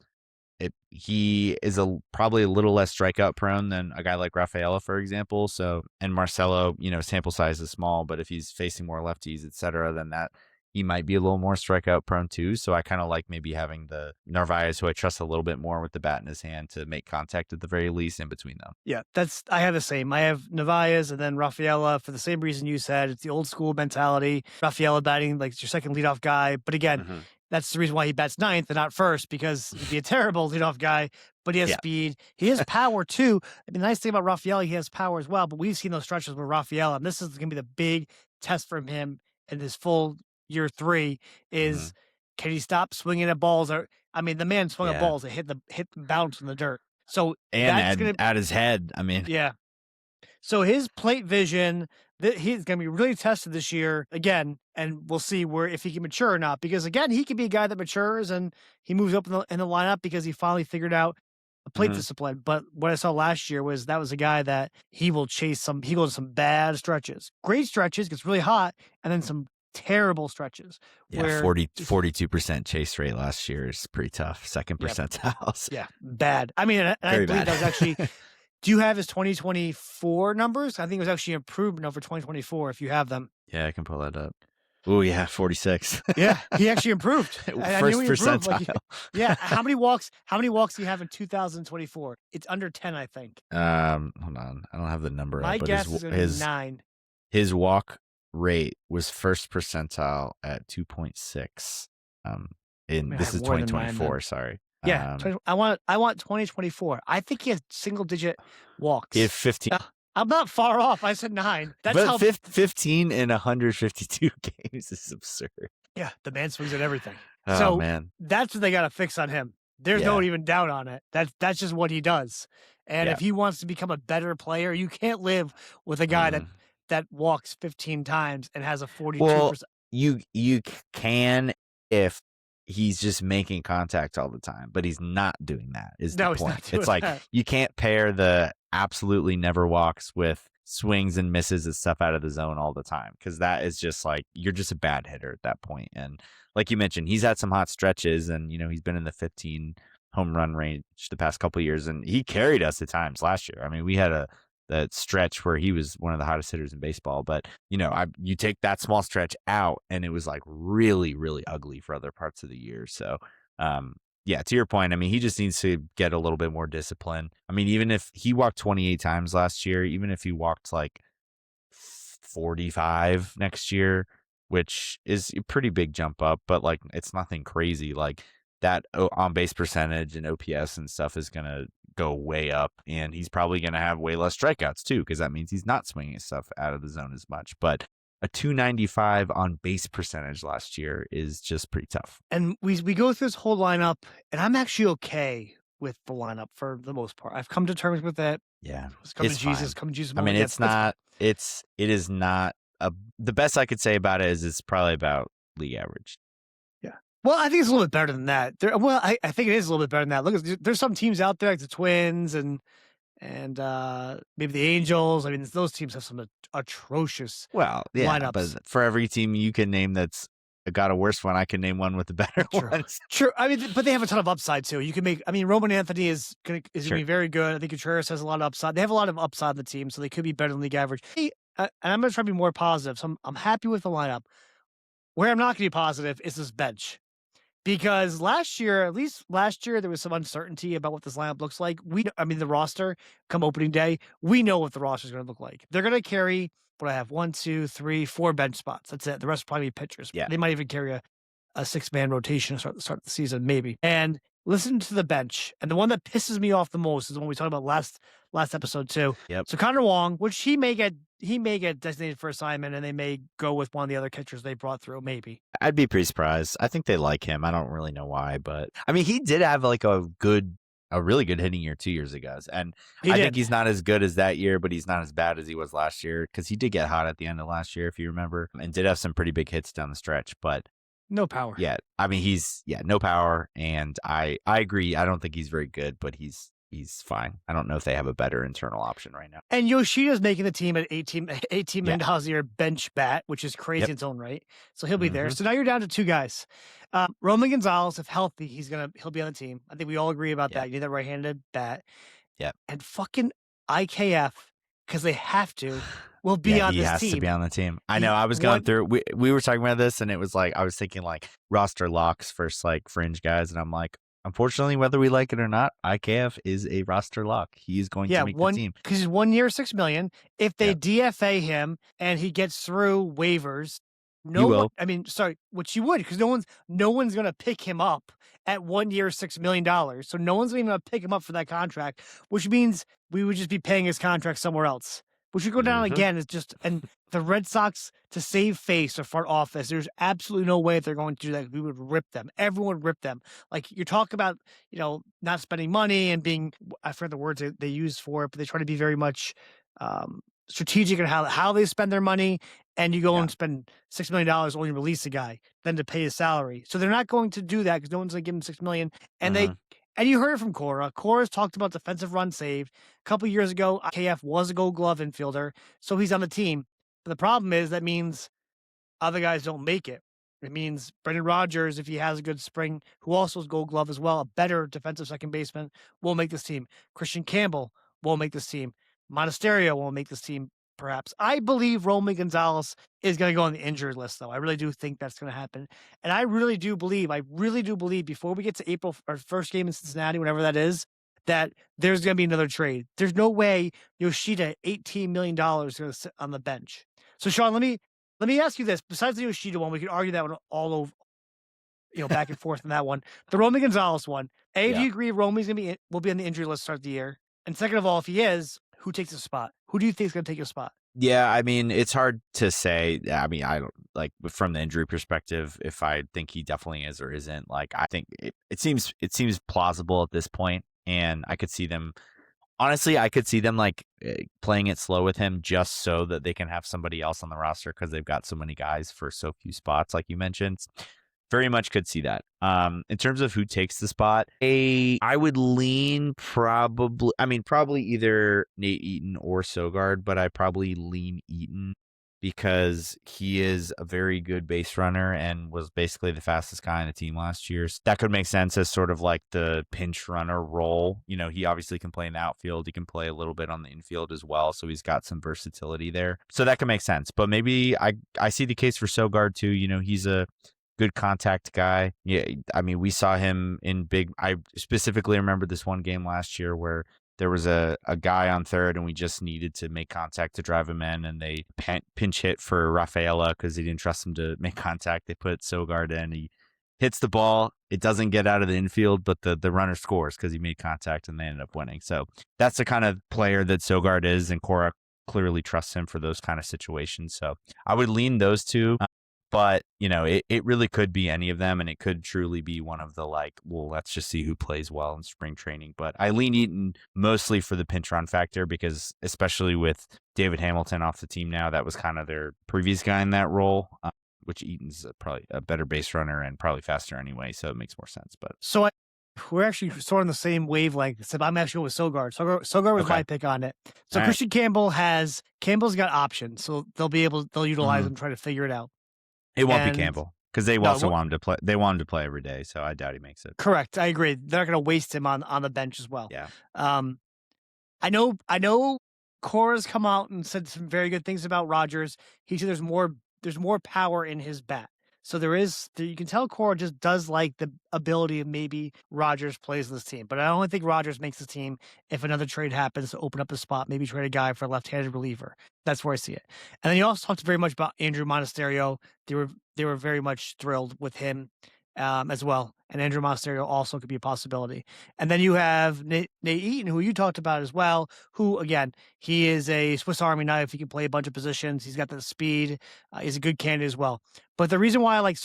he is probably a little less strikeout prone than a guy like Rafaela, for example. So, and Marcelo, sample size is small, but if he's facing more lefties, et cetera, then that he might be a little more strikeout prone too. So I kind of like maybe having the Narvaez, who I trust a little bit more with the bat in his hand to make contact at the very least in between them. Yeah, I have the same. I have Narvaez and then Rafaela for the same reason you said. It's the old school mentality. Rafaela batting like your second leadoff guy. But again, that's the reason why he bats 9th and not 1st, because he'd be a terrible leadoff guy, but he has speed. He has power too. I mean, the nice thing about Rafaela, he has power as well, but we've seen those stretches with Rafaela, and this is going to be the big test for him in his full year 3 is can he stop swinging at balls? The man swung at balls that hit the bounce in the dirt. So and at his head. Yeah. So his plate vision, he's going to be really tested this year again, and we'll see if he can mature or not. Because again, he could be a guy that matures and he moves up in the lineup because he finally figured out a plate discipline. But what I saw last year was that was a guy that he will chase he goes to some bad stretches, great stretches, gets really hot, and then some terrible stretches. Yeah, where 42% chase rate last year is pretty tough. Second percentile. Yeah, bad. I believe that was actually. Do you have his 2024 numbers? I think it was actually improvement over 2024 if you have them. Yeah, I can pull that up. Oh, yeah, 46. Yeah, he actually improved. First percentile. How many walks do you have in 2024? It's under 10, I think. Hold on. I don't have the number. My up, but guess is going to be 9. His walk rate was first percentile at 2.6. This is 2024, sorry. Yeah, I want 2024. I think he has single-digit walks. He had 15. I'm not far off. I said 9. That's but how 15 in 152 games is absurd. Yeah, the man swings at everything. Oh, man. That's what they got to fix on him. There's no even doubt on it. That's just what he does. And if he wants to become a better player, you can't live with a guy that walks 15 times and has a 42%. Well, you can if he's just making contact all the time, but he's not doing that. Is the point? It's like you can't pair the absolutely never walks with swings and misses and stuff out of the zone all the time, because that is just like you're just a bad hitter at that point. And like you mentioned, he's had some hot stretches, and he's been in the 15 home run range the past couple of years, and he carried us at times last year. We had that stretch where he was one of the hottest hitters in baseball, but you take that small stretch out and it was like really, really ugly for other parts of the year. So, to your point, he just needs to get a little bit more discipline. Even if he walked 28 times last year, even if he walked like 45 next year, which is a pretty big jump up, but like, it's nothing crazy. Like that on base percentage and OPS and stuff is going to go way up, and he's probably going to have way less strikeouts too, because that means he's not swinging stuff out of the zone as much. But a 295 on base percentage last year is just pretty tough. And we go through this whole lineup, and I'm actually okay with the lineup for the most part. I've come to terms with it. Yeah, come to Jesus. It is not the best I could say about it is it's probably about league average. Well, I think it's a little bit better than that. I think it is a little bit better than that. Look, there's some teams out there like the Twins and maybe the Angels. Those teams have some atrocious lineups. But for every team you can name that's got a worse one, I can name one with the better ones. True. But they have a ton of upside too. You can make. Roman Anthony is going to be very good. I think Contreras has a lot of upside. They have a lot of upside in the team, so they could be better than league average. And I'm going to try to be more positive. So I'm happy with the lineup. Where I'm not going to be positive is this bench. Because at least last year, there was some uncertainty about what this lineup looks like. The roster come opening day, we know what the roster is going to look like. They're going to carry what I have 1, 2, 3, 4 bench spots. That's it. The rest will probably be pitchers. Yeah. They might even carry a 6-man rotation to start the season, maybe. And listen to the bench. And the one that pisses me off the most is the one we talked about last episode too. Yep. So Connor Wong, which he may get designated for assignment, and they may go with one of the other catchers they brought through, maybe. I'd be pretty surprised. I think they like him. I don't really know why, but he did have like a good a really good hitting year 2 years ago. And He I did. think he's not as good as that year, but he's not as bad as he was last year because he did get hot at the end of last year, if you remember, and did have some pretty big hits down the stretch. But No power. yeah, I mean, he's no power, and I agree. I don't think he's very good, but he's fine. I don't know if they have a better internal option right now. And Yoshida's making the team at $18 million Yeah. a year bench bat, which is crazy Yep. in its own right. So he'll be there. Mhm. So now you're down to 2 guys. Roman Gonzalez, if healthy, he'll be on the team. I think we all agree about Yep. that. You need that right-handed bat. Yep. And fucking IKF, because they have to, will be on he this has team. to be on the team. I He know. I was going won- through. We were talking about this, and it was like I was thinking like roster locks versus like fringe guys, and I'm like, unfortunately, whether we like it or not, IKF is a roster lock. He is going to make the team. Because he's 1 year, $6 million. If they Yep. DFA him and he gets through waivers, He will. which you would, because no one's gonna pick him up at 1 year, $6 million. So no one's even gonna pick him up for that contract, which means we would just be paying his contract somewhere else. Which would go down Mhm. again. It's just, and the Red Sox, to save face or front office, there's absolutely no way they're going to do that. We would rip them. Everyone would rip them. Like you talk about, not spending money and being, I forget the words they use for it, but they try to be very much strategic in how they spend their money. And you go Yeah. and spend $6 million only release a guy, then to pay his salary. So they're not going to do that because no one's going to give him $6 million. And Mhm. and you heard it from Cora. Cora's talked about defensive run saved. A couple years ago, KF was a Gold Glove infielder, so he's on the team. But the problem is that means other guys don't make it. It means Brendan Rodgers, if he has a good spring, who also is Gold Glove as well, a better defensive second baseman, will make this team. Christian Campbell will make this team. Monasterio will make this team, perhaps. I believe Roman Gonzalez is going to go on the injured list, though. I really do think that's going to happen. And I really do believe, before we get to April, our first game in Cincinnati, whenever that is, that there's going to be another trade. There's no way Yoshida, $18 million, is going to sit on the bench. So, Sean, let me ask you this. Besides the Yoshida one, we could argue that one all over, back and forth on that one. The Roman Gonzalez one. Do you agree Roman's will be on the injury list to start the year? And second of all, if he is, who takes his spot? Who do you think is going to take his spot? Yeah, I mean, it's hard to say. I mean, I don't like from the injury perspective if I think he definitely is or isn't. Like, I think it seems plausible at this point, and I could see them. Honestly, I could see them like playing it slow with him just so that they can have somebody else on the roster because they've got so many guys for so few spots, like you mentioned. Very much could see that. In terms of who takes the spot, I would lean probably either Nate Eaton or Sogard, but I probably lean Eaton because he is a very good base runner and was basically the fastest guy on the team last year. So that could make sense as sort of like the pinch runner role. He obviously can play in the outfield. He can play a little bit on the infield as well. So he's got some versatility there. So that could make sense. But maybe I see the case for Sogard too. He's a good contact guy. Yeah, I mean, we saw him in big. I specifically remember this one game last year where there was a guy on third and we just needed to make contact to drive him in, and they pinch hit for Rafaela because they didn't trust him to make contact. They put Sogard in. He hits the ball. It doesn't get out of the infield, but the runner scores because he made contact and they ended up winning. So that's the kind of player that Sogard is, and Cora clearly trusts him for those kind of situations. So I would lean those two. But, it really could be any of them, and it could truly be one of the let's just see who plays well in spring training. But I lean Eaton mostly for the pinch run factor because especially with David Hamilton off the team now, that was kind of their previous guy in that role, which Eaton's probably a better base runner and probably faster anyway, so it makes more sense. But so we're actually sort of on the same wavelength, except I'm actually going with Sogard. Sogard was my pick on it. So All Christian Campbell's got options, so they'll utilize him, try to figure it out. It won't be Campbell because they want him to play. They want him to play every day, so I doubt he makes it. Correct, I agree. They're not going to waste him on the bench as well. Yeah. I know. Cora's come out and said some very good things about Rodgers. He said there's more power in his bat. So you can tell Cora just does like the ability of maybe Rodgers plays this team. But I only think Rodgers makes the team if another trade happens to open up a spot, maybe trade a guy for a left-handed reliever. That's where I see it. And then he also talked very much about Andrew Monasterio. They were very much thrilled with him as well. And Andrew Monasterio also could be a possibility. And then you have Nate Eaton, who you talked about as well, who, again, he is a Swiss Army knife. He can play a bunch of positions. He's got the speed. He's a good candidate as well. But the reason why I like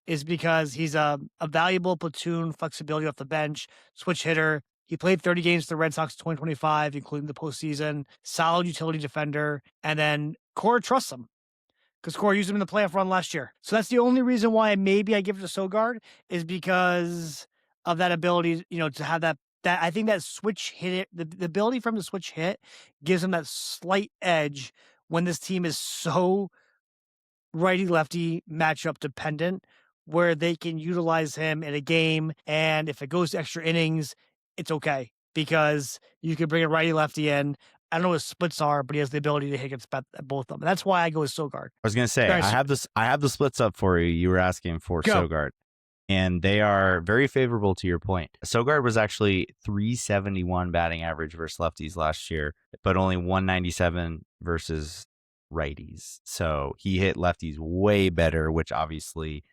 is because he's a valuable platoon flexibility off the bench, switch hitter. He played 30 games for the Red Sox in 2025, including the postseason. Solid utility defender. And then Cora trusts him because Cora used him in the playoff run last year. So that's the only reason why maybe I give it to Sogard is because of that ability, to have that I think that switch hit, the ability for him to switch hit gives him that slight edge when this team is so righty-lefty matchup dependent, where they can utilize him in a game, and if it goes to extra innings, it's okay because you can bring a righty-lefty in. I don't know what his splits are, but he has the ability to hit against both of them. And that's why I go with Sogard. I was gonna say I have the splits up for you. You were asking for Sogard, and they are very favorable to your point. Sogard was actually 371 batting average versus lefties last year, but only 197 versus righties. So he hit lefties way better, which obviously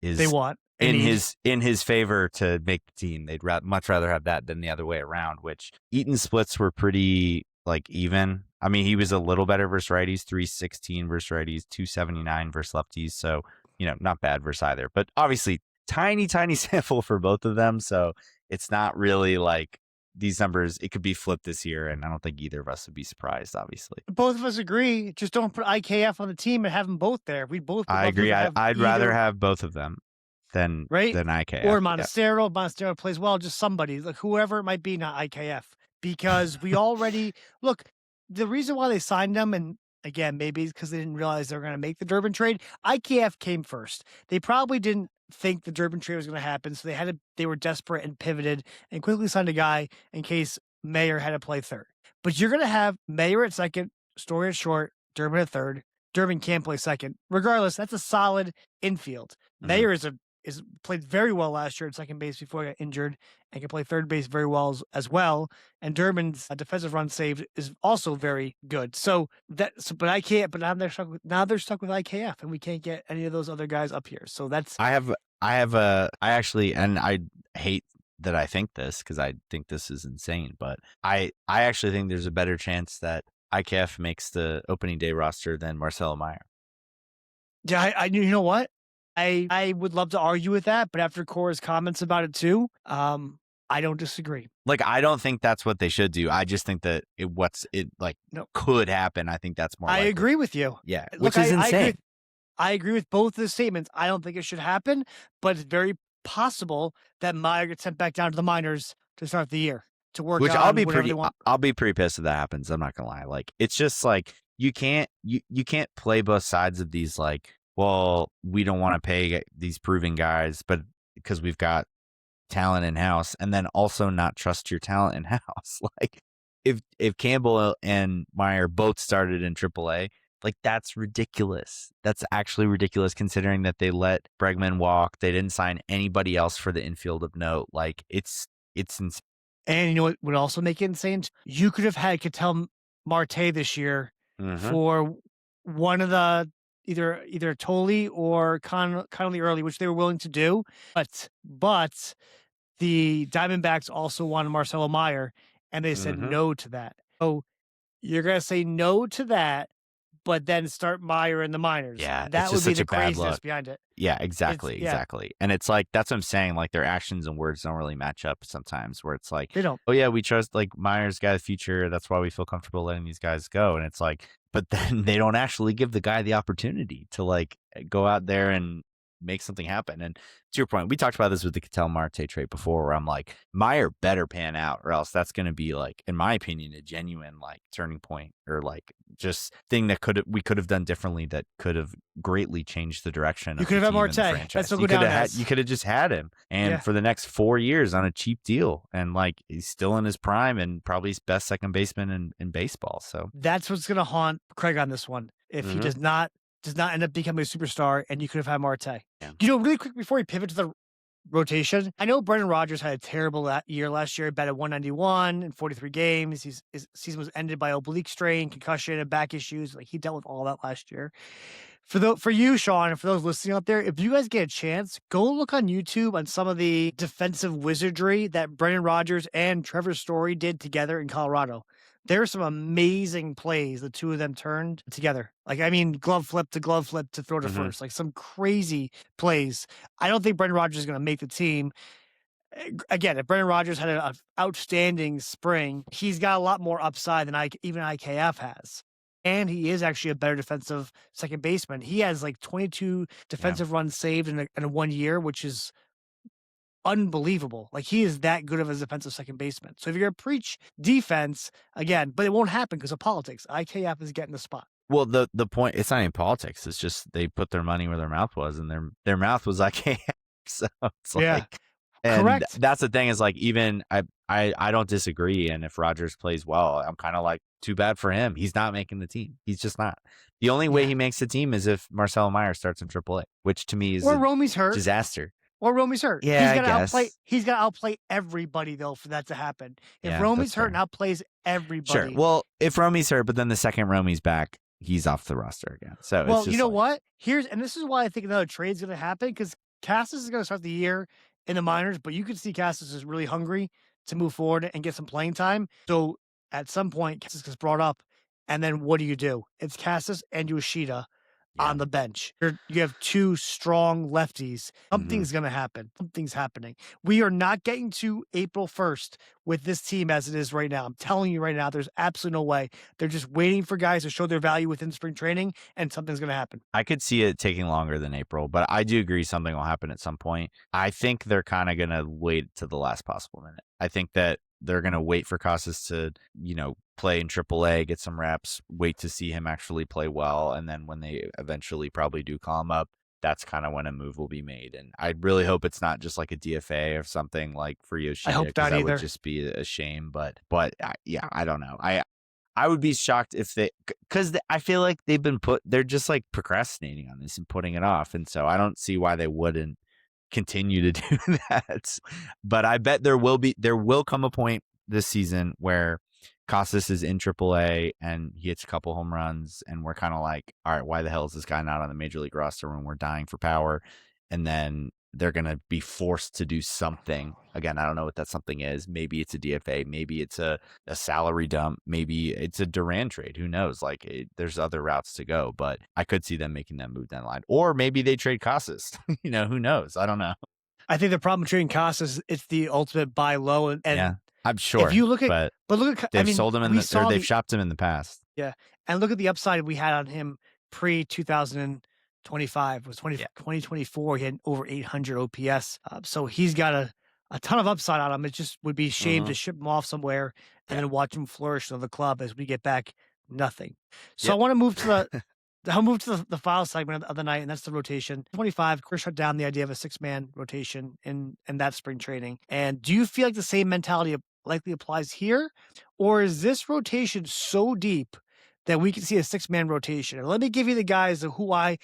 is they want in his favor to make the team. They'd much rather have that than the other way around, which Eaton's splits were pretty even. I mean, he was a little better versus righties, 316 versus righties, 279 versus lefties. So, not bad versus either, but obviously tiny sample for both of them. So it's not really these numbers, it could be flipped this year, and I don't think either of us would be surprised, obviously. Both of us agree. Just don't put IKF on the team and have them both there. We both. I agree. I'd rather have both of them than IKF. Or Montestero. Yeah. Montestero plays well. Just somebody, whoever it might be, not IKF. Because we already... Look, the reason why they signed them, and again, maybe it's because they didn't realize they were going to make the Durbin trade, IKF came first. They probably didn't think the Durbin trade was going to happen, so they were desperate and pivoted and quickly signed a guy in case Mayer had to play third. But you're going to have Mayer at second, Story at short, Durbin at third. Durbin can't play second. Regardless, that's a solid infield. Mm-hmm. Mayer is played very well last year at second base before he got injured and can play third base very well as well. And Durbin's defensive run saved is also very good. So but I can't. But now they're stuck with IKF, and we can't get any of those other guys up here. So that's I actually, and I hate that I think this because I think this is insane, but I actually think there's a better chance that IKF makes the opening day roster than Marcelo Meyer. Yeah, you know what? I would love to argue with that, but after Cora's comments about it too, I don't disagree. I don't think that's what they should do. I just think that could happen. I think that's more. I agree with you. Yeah, which is insane. I agree with both of the statements. I don't think it should happen, but it's very possible that Meyer gets sent back down to the minors to start the year to work. Which I'll be pretty pissed if that happens. I'm not gonna lie. It's just you can't play both sides of these. Well, we don't want to pay these proven guys, but because we've got talent in house, and then also not trust your talent in house. If Campbell and Meyer both started in AAA, that's ridiculous. That's actually ridiculous considering that they let Bregman walk. They didn't sign anybody else for the infield of note. It's insane. And you know what would also make it insane? You could have had Ketel Marte this year for one of the either Tolley or Connolly early, which they were willing to do. But the Diamondbacks also wanted Marcelo Meyer, and they said no to that. So you're going to say no to that, but then start Meyer in the minors. Yeah, that would be the craziness behind it. Yeah, exactly. And it's that's what I'm saying. Their actions and words don't really match up sometimes. Where it's they don't. Oh yeah, we trust Meyer's guy the future. That's why we feel comfortable letting these guys go. And it's but then they don't actually give the guy the opportunity to go out there and make something happen. And to your point, we talked about this with the Ketel Marte trade before, where I'm Meyer better pan out, or else that's going to be in my opinion, a genuine turning point, or just thing that we could have done differently that could have greatly changed the direction. You could have had Marte. That's what you could have just had him, and for the next 4 years on a cheap deal, and he's still in his prime and probably his best second baseman in baseball. So that's what's going to haunt Craig on this one if he does not end up becoming a superstar, and you could have had Marte. Yeah. Really quick before we pivot to the rotation, I know Brendan Rodgers had a terrible year last year, batted 191 in 43 games. His season was ended by oblique strain, concussion, and back issues. He dealt with all that last year. For you, Sean, and for those listening out there, if you guys get a chance, go look on YouTube on some of the defensive wizardry that Brendan Rodgers and Trevor Story did together in Colorado. There are some amazing plays the two of them turned together. Glove flip to throw to first. Some crazy plays. I don't think Brendan Rodgers is going to make the team. again, if Brendan Rodgers had an outstanding spring, he's got a lot more upside than even IKF has. And he is actually a better defensive second baseman. He has like 22 defensive runs saved in a 1 year, which is unbelievable. Like, he is that good of a defensive second baseman. So if you're going to preach defense again, but it won't happen because of politics. IKF is getting the spot. Well, the point, it's not even politics. It's just they put their money where their mouth was, and their mouth was IKF. So it's like, and correct. that's the thing is like, even I don't disagree. And if Rodgers plays well, I'm kind of like, too bad for him. He's not making the team. He's just not. The only way he makes the team is if Marcelo Meyer starts in AAA, which to me is or Romy's hurt. Disaster. Or Romy's hurt. Yeah, He's got to outplay everybody, though, for that to happen. If Romy's hurt and outplays everybody. Sure. Well, if Romy's hurt, but then the second Romy's back, he's off the roster again. So, well, it's just you know what? And this is why I think another trade's going to happen, because Cassis is going to start the year in the minors, but you could see Cassis is really hungry to move forward and get some playing time. So at some point, Cassis gets brought up, and then what do? It's Cassis and Yoshida on the bench. You have two strong lefties. Something's going to happen. Something's happening. We are not getting to April 1st with this team as it is right now. I'm telling you right now, there's absolutely no way. They're just waiting for guys to show their value within spring training, and something's going to happen. I could see it taking longer than April, but I do agree something will happen at some point. I think they're kind of going to wait to the last possible minute. I think that they're going to wait for Casas to, play in AAA, get some reps, wait to see him actually play well. And then when they eventually probably do call him up, that's kind of when a move will be made. And I really hope it's not just like a DFA or something like for Yoshida. I hope that either. Would just be a shame. But I don't know. I would be shocked if because I feel like they're just like procrastinating on this and putting it off. And so I don't see why they wouldn't continue to do that. But I bet there will come a point this season where Casas is in AAA and he hits a couple home runs, and we're kind of like, all right, why the hell is this guy not on the major league roster when we're dying for power? And then they're going to be forced to do something. Again, I don't know what that something is. Maybe it's a DFA. Maybe it's a salary dump. Maybe it's a Duran trade. Who knows? There's other routes to go, but I could see them making that move down the line. Or maybe they trade Casas. Who knows? I don't know. I think the problem with trading Casas, it's the ultimate buy low. And yeah, I'm sure. If you look at, they've sold him they've shopped him in the past. Yeah. And look at the upside we had on him pre 2025 was 2024. He had over 800 OPS. So he's got a ton of upside on him. It just would be a shame to ship him off somewhere and then watch him flourish in the club as we get back nothing. So I want to move to I'll move to the file segment of the night, and that's the rotation. 25, Chris shut down the idea of a 6-man rotation in that spring training. And do you feel like the same mentality likely applies here? Or is this rotation so deep that we can see a 6-man rotation? And let me give you the guys who I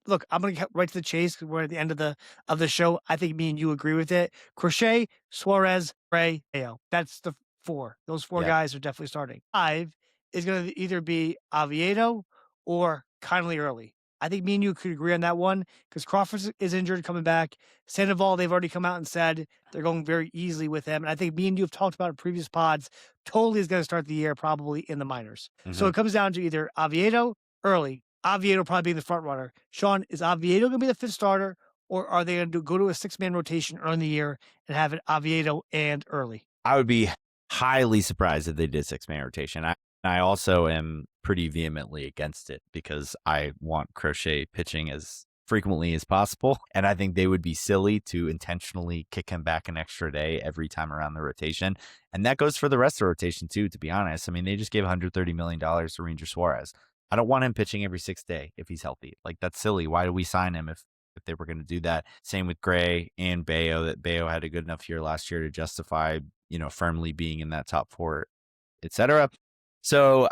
look, I'm going to get right to the chase because we're at the end of the show. I think me and you agree with it. Crochet, Suarez, Ray, Ayo. That's the 4. Those 4 guys are definitely starting. 5 is going to either be Oviedo or Kindly Early. I think me and you could agree on that one because Crawford is injured coming back. Sandoval, they've already come out and said they're going very easily with him. And I think me and you have talked about in previous pods, totally is going to start the year probably in the minors. So it comes down to either Oviedo, Early. Oviedo probably being the front runner. Sean, is Oviedo going to be the 5th starter, or are they going to go to a 6-man rotation early in the year and have it Oviedo and Early? I would be highly surprised if they did 6-man rotation. I also am pretty vehemently against it because I want Crochet pitching as frequently as possible. And I think they would be silly to intentionally kick him back an extra day every time around the rotation. And that goes for the rest of the rotation too, to be honest. I mean, they just gave $130 million to Ranger Suarez. I don't want him pitching every 6th day if he's healthy. Like, that's silly. Why do we sign him if they were going to do that? Same with Gray and Bayo, that Bayo had a good enough year last year to justify, firmly being in that top 4, etc. So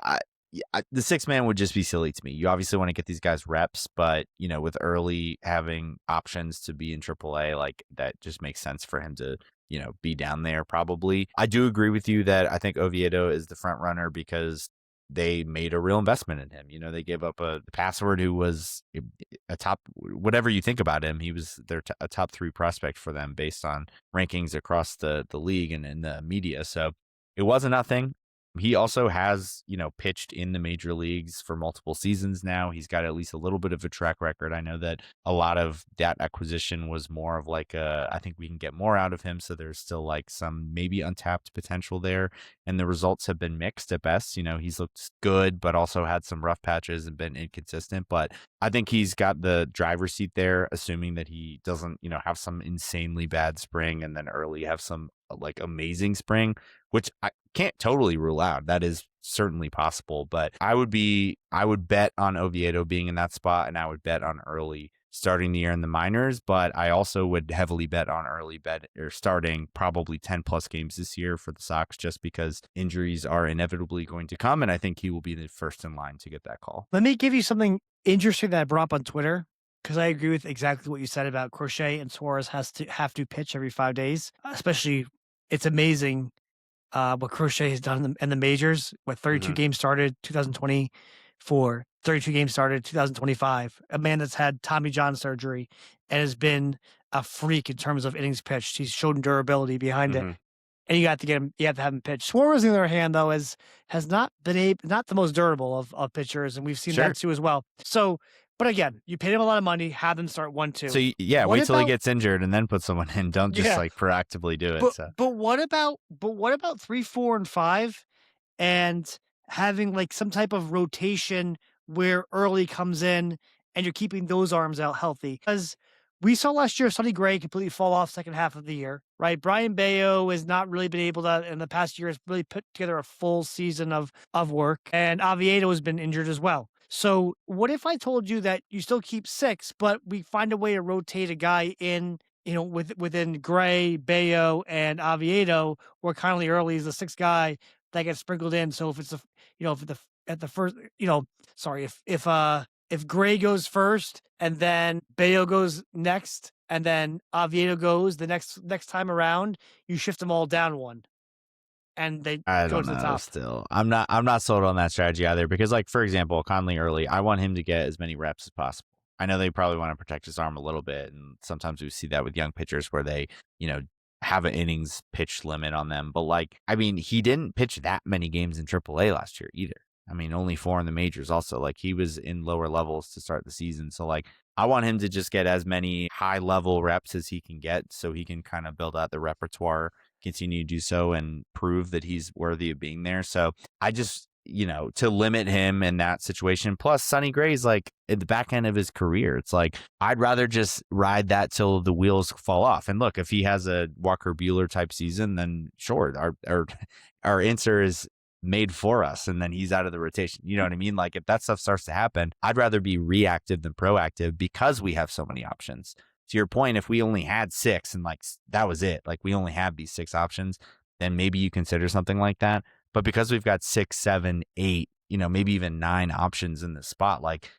the 6-man would just be silly to me. You obviously want to get these guys reps, but with Early having options to be in AAA, like, that just makes sense for him to be down there probably. I do agree with you that I think Oviedo is the front runner because they made a real investment in him. They gave up a password who was a top, whatever you think about him, he was a top 3 prospect for them based on rankings across the league and in the media. So it wasn't nothing. He also has, pitched in the major leagues for multiple seasons now. He's got at least a little bit of a track record. I know that a lot of that acquisition was more of like I think we can get more out of him. So there's still like some maybe untapped potential there. And the results have been mixed at best. He's looked good, but also had some rough patches and been inconsistent. But I think he's got the driver's seat there, assuming that he doesn't, have some insanely bad spring and then early have some like amazing spring, which I can't totally rule out. That is certainly possible, but I would bet on Oviedo being in that spot, and I would bet on early starting the year in the minors, but I also would heavily bet on early bet or starting probably 10 plus games this year for the Sox, just because injuries are inevitably going to come. And I think he will be the first in line to get that call. Let me give you something interesting that I brought up on Twitter, because I agree with exactly what you said about Crochet and Suarez have to pitch every 5 days. Especially, it's amazing what Crochet has done in the majors. With 32 games started 2024, 32 games started 2025. A man that's had Tommy John surgery and has been a freak in terms of innings pitched. He's shown durability behind it. And you have to have him pitch. Suarez, on the other hand, though, has not been not the most durable of pitchers, and we've seen that too as well. So, but again, you paid him a lot of money, have them start 1-2. So wait till he gets injured and then put someone in. Don't just like proactively do it. But what about 3, 4, and 5, and having like some type of rotation where early comes in and you're keeping those arms out healthy? Because we saw last year Sonny Gray completely fall off second half of the year, right? Brian Bayo has not really been able to, in the past year, has really put together a full season of work, and Oviedo has been injured as well. So what if I told you that you still keep 6, but we find a way to rotate a guy in, within Gray, Bayo, and Oviedo, where Conley Early is the 6th guy that gets sprinkled in. So if it's if Gray goes first and then Bayo goes next and then Oviedo goes the next time around, you shift them all down 1. And they go to the top. Still, I'm not sold on that strategy either, because like, for example, Conley Early, I want him to get as many reps as possible. I know they probably want to protect his arm a little bit, and sometimes we see that with young pitchers where they, have an innings pitch limit on them. But like, I mean, he didn't pitch that many games in AAA last year either. I mean, only 4 in the majors also. Like, he was in lower levels to start the season. So like, I want him to just get as many high level reps as he can get so he can kind of build out the repertoire, continue to do so, and prove that he's worthy of being there. So I just, to limit him in that situation. Plus, Sonny Gray's like at the back end of his career. It's like, I'd rather just ride that till the wheels fall off. And look, if he has a Walker Buehler type season, then sure, our answer is made for us, and then he's out of the rotation. You know what I mean? Like, if that stuff starts to happen, I'd rather be reactive than proactive, because we have so many options. To your point, if we only had 6 and like that was it, like we only have these 6 options, then maybe you consider something like that. But because we've got 6, 7, 8, maybe even 9 options in the spot, like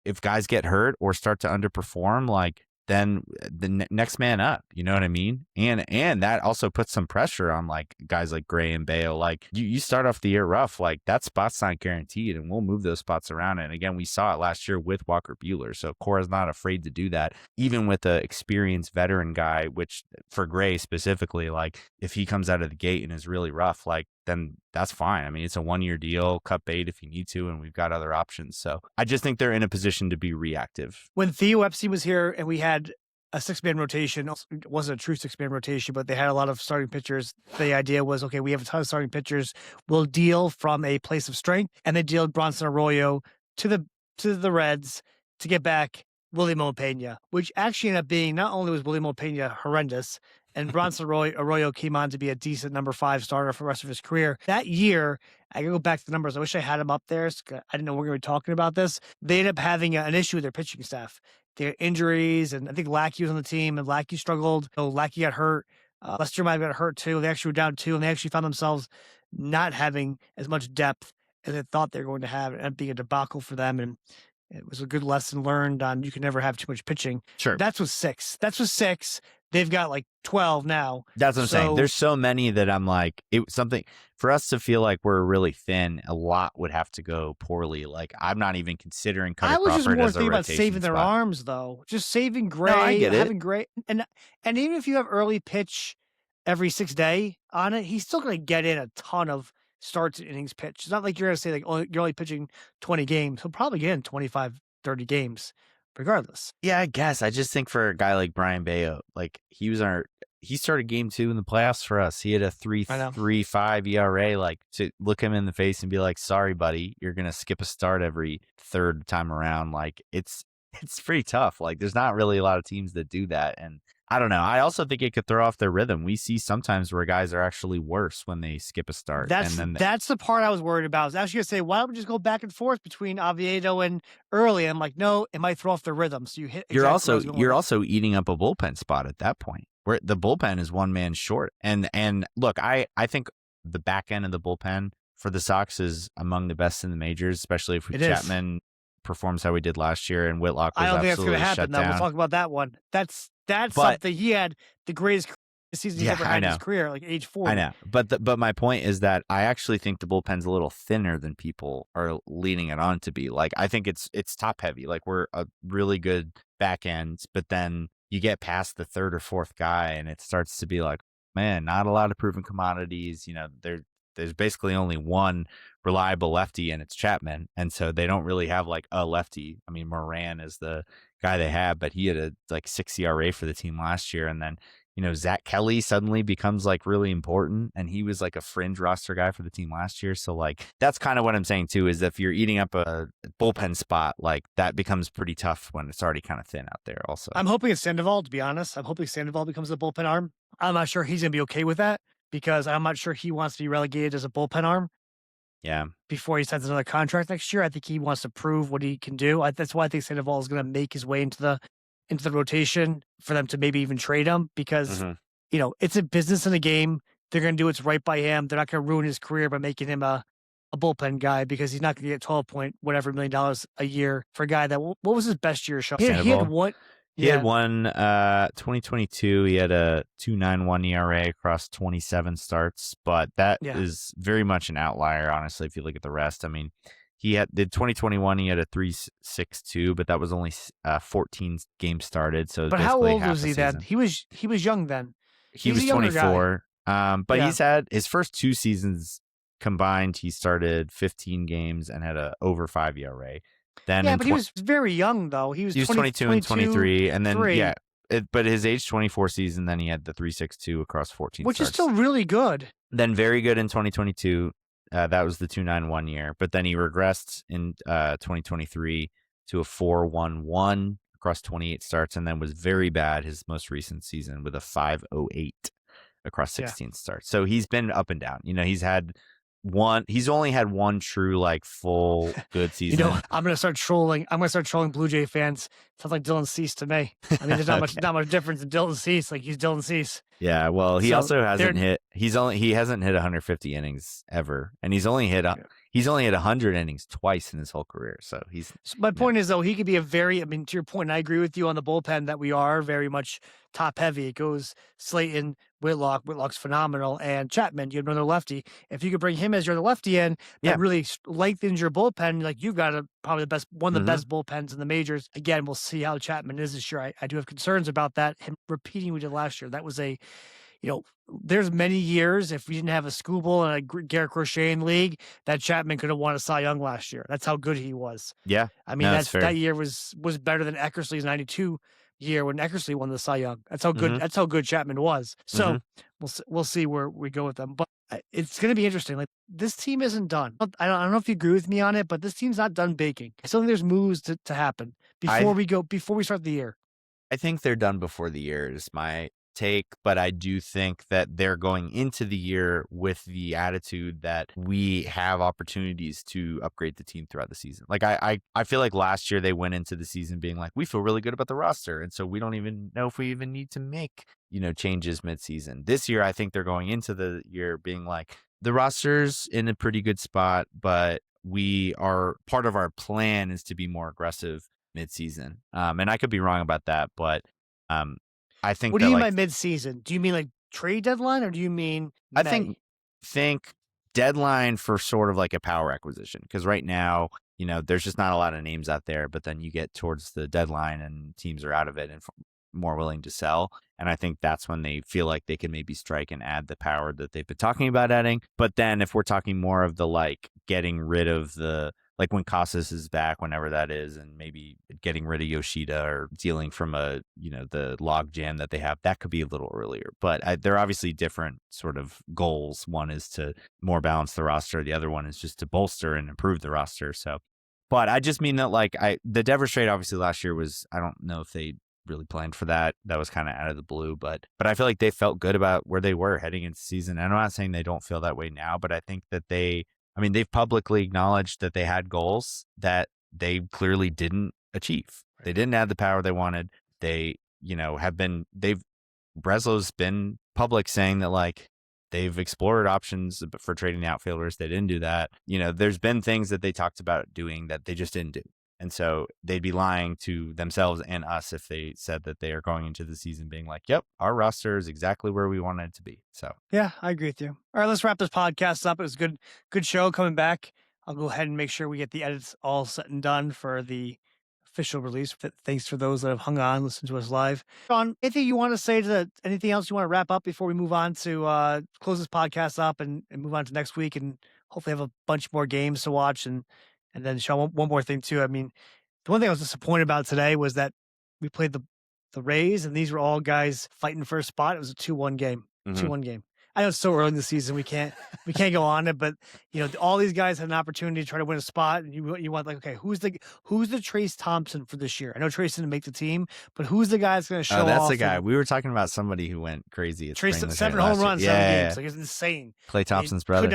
if guys get hurt or start to underperform, like then the next man up, you know what I mean? And that also puts some pressure on like guys like Gray and Bayo. Like you start off the year rough, like that spot's not guaranteed, and we'll move those spots around. And again, we saw it last year with Walker Buehler. So Cora's not afraid to do that, even with an experienced veteran guy, which for Gray specifically, like if he comes out of the gate and is really rough, like then that's fine. I mean, it's a 1-year deal, cut bait if you need to, and we've got other options. So I just think they're in a position to be reactive. When Theo Epstein was here and we had a 6-man rotation, it wasn't a true 6-man rotation, but they had a lot of starting pitchers. The idea was, okay, we have a ton of starting pitchers. We'll deal from a place of strength, and they deal Bronson Arroyo to the Reds to get back Willie Pena, which actually ended up being, not only was Willie Pena horrendous, and Bronson Arroyo came on to be a decent number 5 starter for the rest of his career. That year, I can go back to the numbers. I wish I had them up there. I didn't know we were going to be talking about this. They ended up having an issue with their pitching staff. They had injuries, and I think Lackey was on the team, and Lackey struggled. So Lackey got hurt. Lester might have got hurt too. They actually were down 2, and they actually found themselves not having as much depth as they thought they were going to have, and being a debacle for them. And it was a good lesson learned on you can never have too much pitching. Sure. That's with 6. They've got like 12 now. That's what I'm saying. There's so many that I'm like, something for us to feel like we're really thin, a lot would have to go poorly. Like, I'm not even considering Cutter Crawford as a rotation. I was just more thinking about saving their arms, though. Just saving Gray, I get having Gray. And even if you have early pitch every 6th day on it, he's still going to get in a ton of starts and innings pitched. It's not like you're going to say, like, oh, you're only pitching 20 games. He'll probably get in 25, 30 games regardless. Yeah, I guess. I just think for a guy like Brian Bayo, like he started game 2 in the playoffs for us. He had a 3.35 ERA. Like, to look him in the face and be like, sorry, buddy, you're gonna skip a start every third time around. Like, it's pretty tough. Like, there's not really a lot of teams that do that. And I don't know. I also think it could throw off their rhythm. We see sometimes where guys are actually worse when they skip a start. That's the part I was worried about. I was actually going to say, why don't we just go back and forth between Oviedo and Early? I'm like, no, it might throw off the rhythm. So you hit. You're also eating up a bullpen spot at that point, where the bullpen is one man short. And look, I think the back end of the bullpen for the Sox is among the best in the majors, especially if Chapman performs how we did last year and Whitlock was absolutely shut down. I don't think that's going to happen. Though. We'll talk about that one. That's something. He had the greatest season he's ever had in his career, like age 40. I know, but my point is that I actually think the bullpen's a little thinner than people are leaning it on to be. Like, I think it's top heavy. Like, we're a really good back end, but then you get past the third or fourth guy, and it starts to be like, man, not a lot of proven commodities. You know, there's basically only one reliable lefty, and it's Chapman, and so they don't really have like a lefty. I mean, Moran is the guy they have, but he had a like 6 ERA for the team last year, and then Zach Kelly suddenly becomes like really important, and he was like a fringe roster guy for the team last year. So like, that's kind of what I'm saying too, is if you're eating up a bullpen spot, like, that becomes pretty tough when it's already kind of thin out there. Also, I'm hoping it's Sandoval, to be honest. I'm hoping Sandoval becomes the bullpen arm. I'm not sure he's gonna be okay with that, because I'm not sure he wants to be relegated as a bullpen arm. Yeah. Before he signs another contract next year, I think he wants to prove what he can do. That's why I think Sandoval is going to make his way into the rotation for them to maybe even trade him, because it's a business in the game. They're going to do what's right by him. They're not going to ruin his career by making him a bullpen guy, because he's not going to get $12 million a year for a guy that, what was his best year, Sean? He had what? He had one 2022. He had a 2.91 ERA across 27 starts, but that is very much an outlier, honestly, if you look at the rest. I mean, the 2021, he had a 3.62, but that was only 14 games started. So, but how old was he then? He was young then. He was 24. But he's had his first 2 seasons combined. He started 15 games and had a over 5 ERA. Then but he was very young, though. He was 22 and 23, and then but his age 24 season, then he had the 3.62 across 14 which starts. Is still really good. Then very good in 2022. That was the 2.91 year, but then he regressed in 2023 to a 4.11 across 28 starts, and then was very bad his most recent season with a 5.08 across 16 starts. So he's been up and down. He's only had one true, like, full good season. I'm gonna start trolling Blue Jay fans. Sounds like Dylan Cease to me. I mean, there's not much difference in Dylan Cease. Like, he's Dylan Cease. Yeah, well, he also hasn't hit. He hasn't hit 150 innings ever, and he's only hit 100 innings twice in his whole career. So my point is, though, he could be to your point, and I agree with you on the bullpen that we are very much top heavy. It goes Slayton, Whitlock. Whitlock's phenomenal, and Chapman. You have another lefty. If you could bring him as your lefty in, that really lengthens your bullpen. Like, you've got probably one of the best bullpens in the majors. Again, we'll see how Chapman is this year. I do have concerns about that. Him repeating what we did last year. That was there's many years, if we didn't have a Scooble and a Garrett Crochet league, that Chapman could have won a Cy Young last year. That's how good he was. Yeah. I mean, that year was better than Eckersley's 92 year when Eckersley won the Cy Young. That's how good that's how good Chapman was. So we'll see where we go with them. But it's going to be interesting. Like, this team isn't done. I don't know if you agree with me on it, but this team's not done baking. I still think there's moves to happen before we start the year. I think they're done before the year is my take, but I do think that they're going into the year with the attitude that we have opportunities to upgrade the team throughout the season. Like, I feel like last year they went into the season being like, we feel really good about the roster, and so we don't even know if we even need to make changes midseason. This year, I think they're going into the year being like, the roster's in a pretty good spot, but part of our plan is to be more aggressive midseason. And I could be wrong about that, but I think. What do you mean by mid-season? Do you mean like trade deadline, or do you mean May? I think deadline for sort of like a power acquisition, because right now, there's just not a lot of names out there. But then you get towards the deadline and teams are out of it, and more willing to sell. And I think that's when they feel like they can maybe strike and add the power that they've been talking about adding. But then if we're talking more of the like getting rid of the, like when Casas is back, whenever that is, and maybe getting rid of Yoshida or dealing from the log jam that they have, that could be a little earlier. But they're obviously different sort of goals. One is to more balance the roster. The other one is just to bolster and improve the roster. So, but I just mean that like the Devers trade obviously last year was, I don't know if they really planned for that. That was kind of out of the blue, but I feel like they felt good about where they were heading into the season. And I'm not saying they don't feel that way now, but I think that they've publicly acknowledged that they had goals that they clearly didn't achieve. Right. They didn't have the power they wanted. Breslow's been public saying that like they've explored options for trading the outfielders. They didn't do that. There's been things that they talked about doing that they just didn't do. And so they'd be lying to themselves and us if they said that they are going into the season being like, yep, our roster is exactly where we wanted it to be. So, yeah, I agree with you. All right, let's wrap this podcast up. It was a good show coming back. I'll go ahead and make sure we get the edits all set and done for the official release. Thanks for those that have hung on, listened to us live. Sean, anything you want to say anything else you want to wrap up before we move on to close this podcast up and move on to next week and hopefully have a bunch more games to watch and then Sean, one more thing too. I mean, the one thing I was disappointed about today was that we played the Rays and these were all guys fighting for a spot. It was a 2-1 game, 2-1 game. I know it's so early in the season. We can't go on it, but all these guys had an opportunity to try to win a spot, and you want like, okay, who's the Trace Thompson for this year? I know Trace didn't make the team, but who's the guy that's going to show off? That's the guy. We were talking about somebody who went crazy. Trace 7 home runs, 7 games. Like it's insane. Clay Thompson's brother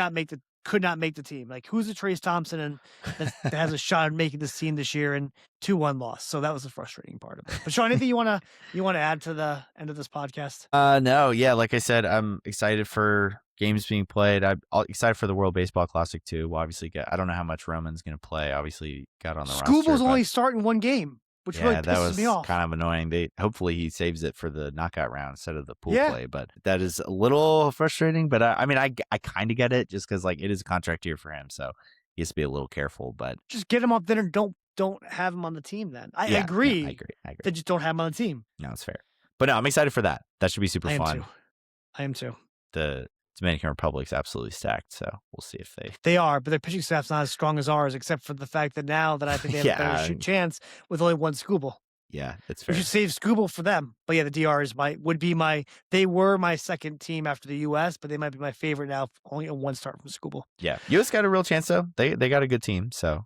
could not make the team. Like who's the Trace Thompson and that has a shot at making this team this year and 2-1 loss. So that was the frustrating part of it. But Sean, anything you want to add to the end of this podcast? No. Yeah. Like I said, I'm excited for games being played. I'm excited for the World Baseball Classic too. We'll obviously I don't know how much Roman's going to play. Obviously got on the roster. Scooble's only starting one game, which really pisses me off. Kind of annoying. Hopefully he saves it for the knockout round instead of the pool play, but that is a little frustrating. But I kind of get it just because like it is a contract year for him, so he has to be a little careful. But just get him up there and don't have him on the team. Then I agree. I agree. They just don't have him on the team. No, it's fair. But no, I'm excited for that. That should be super fun. I am too. The Dominican Republic's absolutely stacked, so we'll see if they are, but their pitching staff's not as strong as ours, except for the fact that now that I think they have a better chance with only one Scooble. Yeah, it's fair. We should save Scooble for them. But yeah, the DR they were my second team after the US, but they might be my favorite now. Only a 1 start from Scooble. Yeah. US got a real chance though. They got a good team, so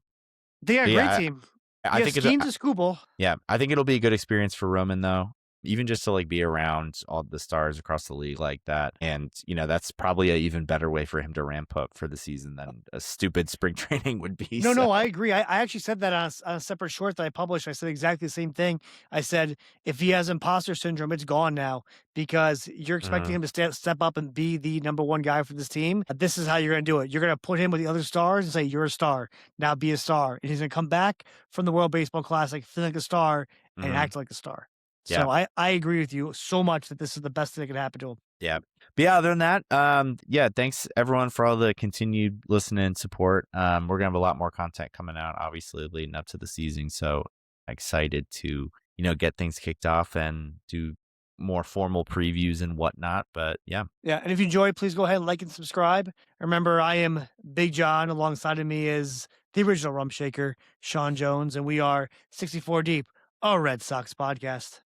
they got a great team. I think Schemes a Scooble. Yeah. I think it'll be a good experience for Roman though. Even just to like be around all the stars across the league like that. And, that's probably an even better way for him to ramp up for the season than a stupid spring training would be. No, I agree. I actually said that on a separate short that I published. I said exactly the same thing. I said, if he has imposter syndrome, it's gone now because you're expecting him to step up and be the number one guy for this team. This is how you're going to do it. You're going to put him with the other stars and say, you're a star. Now be a star. And he's going to come back from the World Baseball Classic, feel like a star and act like a star. Yeah. So I agree with you so much that this is the best thing that could happen to him. Yeah. But yeah, other than that, thanks everyone for all the continued listening and support. We're going to have a lot more content coming out, obviously, leading up to the season. So excited to, get things kicked off and do more formal previews and whatnot. But yeah. Yeah. And if you enjoy, please go ahead and like and subscribe. Remember, I am Big John. Alongside of me is the original Rum Shaker, Sean Jones, and we are 64 Deep, a Red Sox podcast.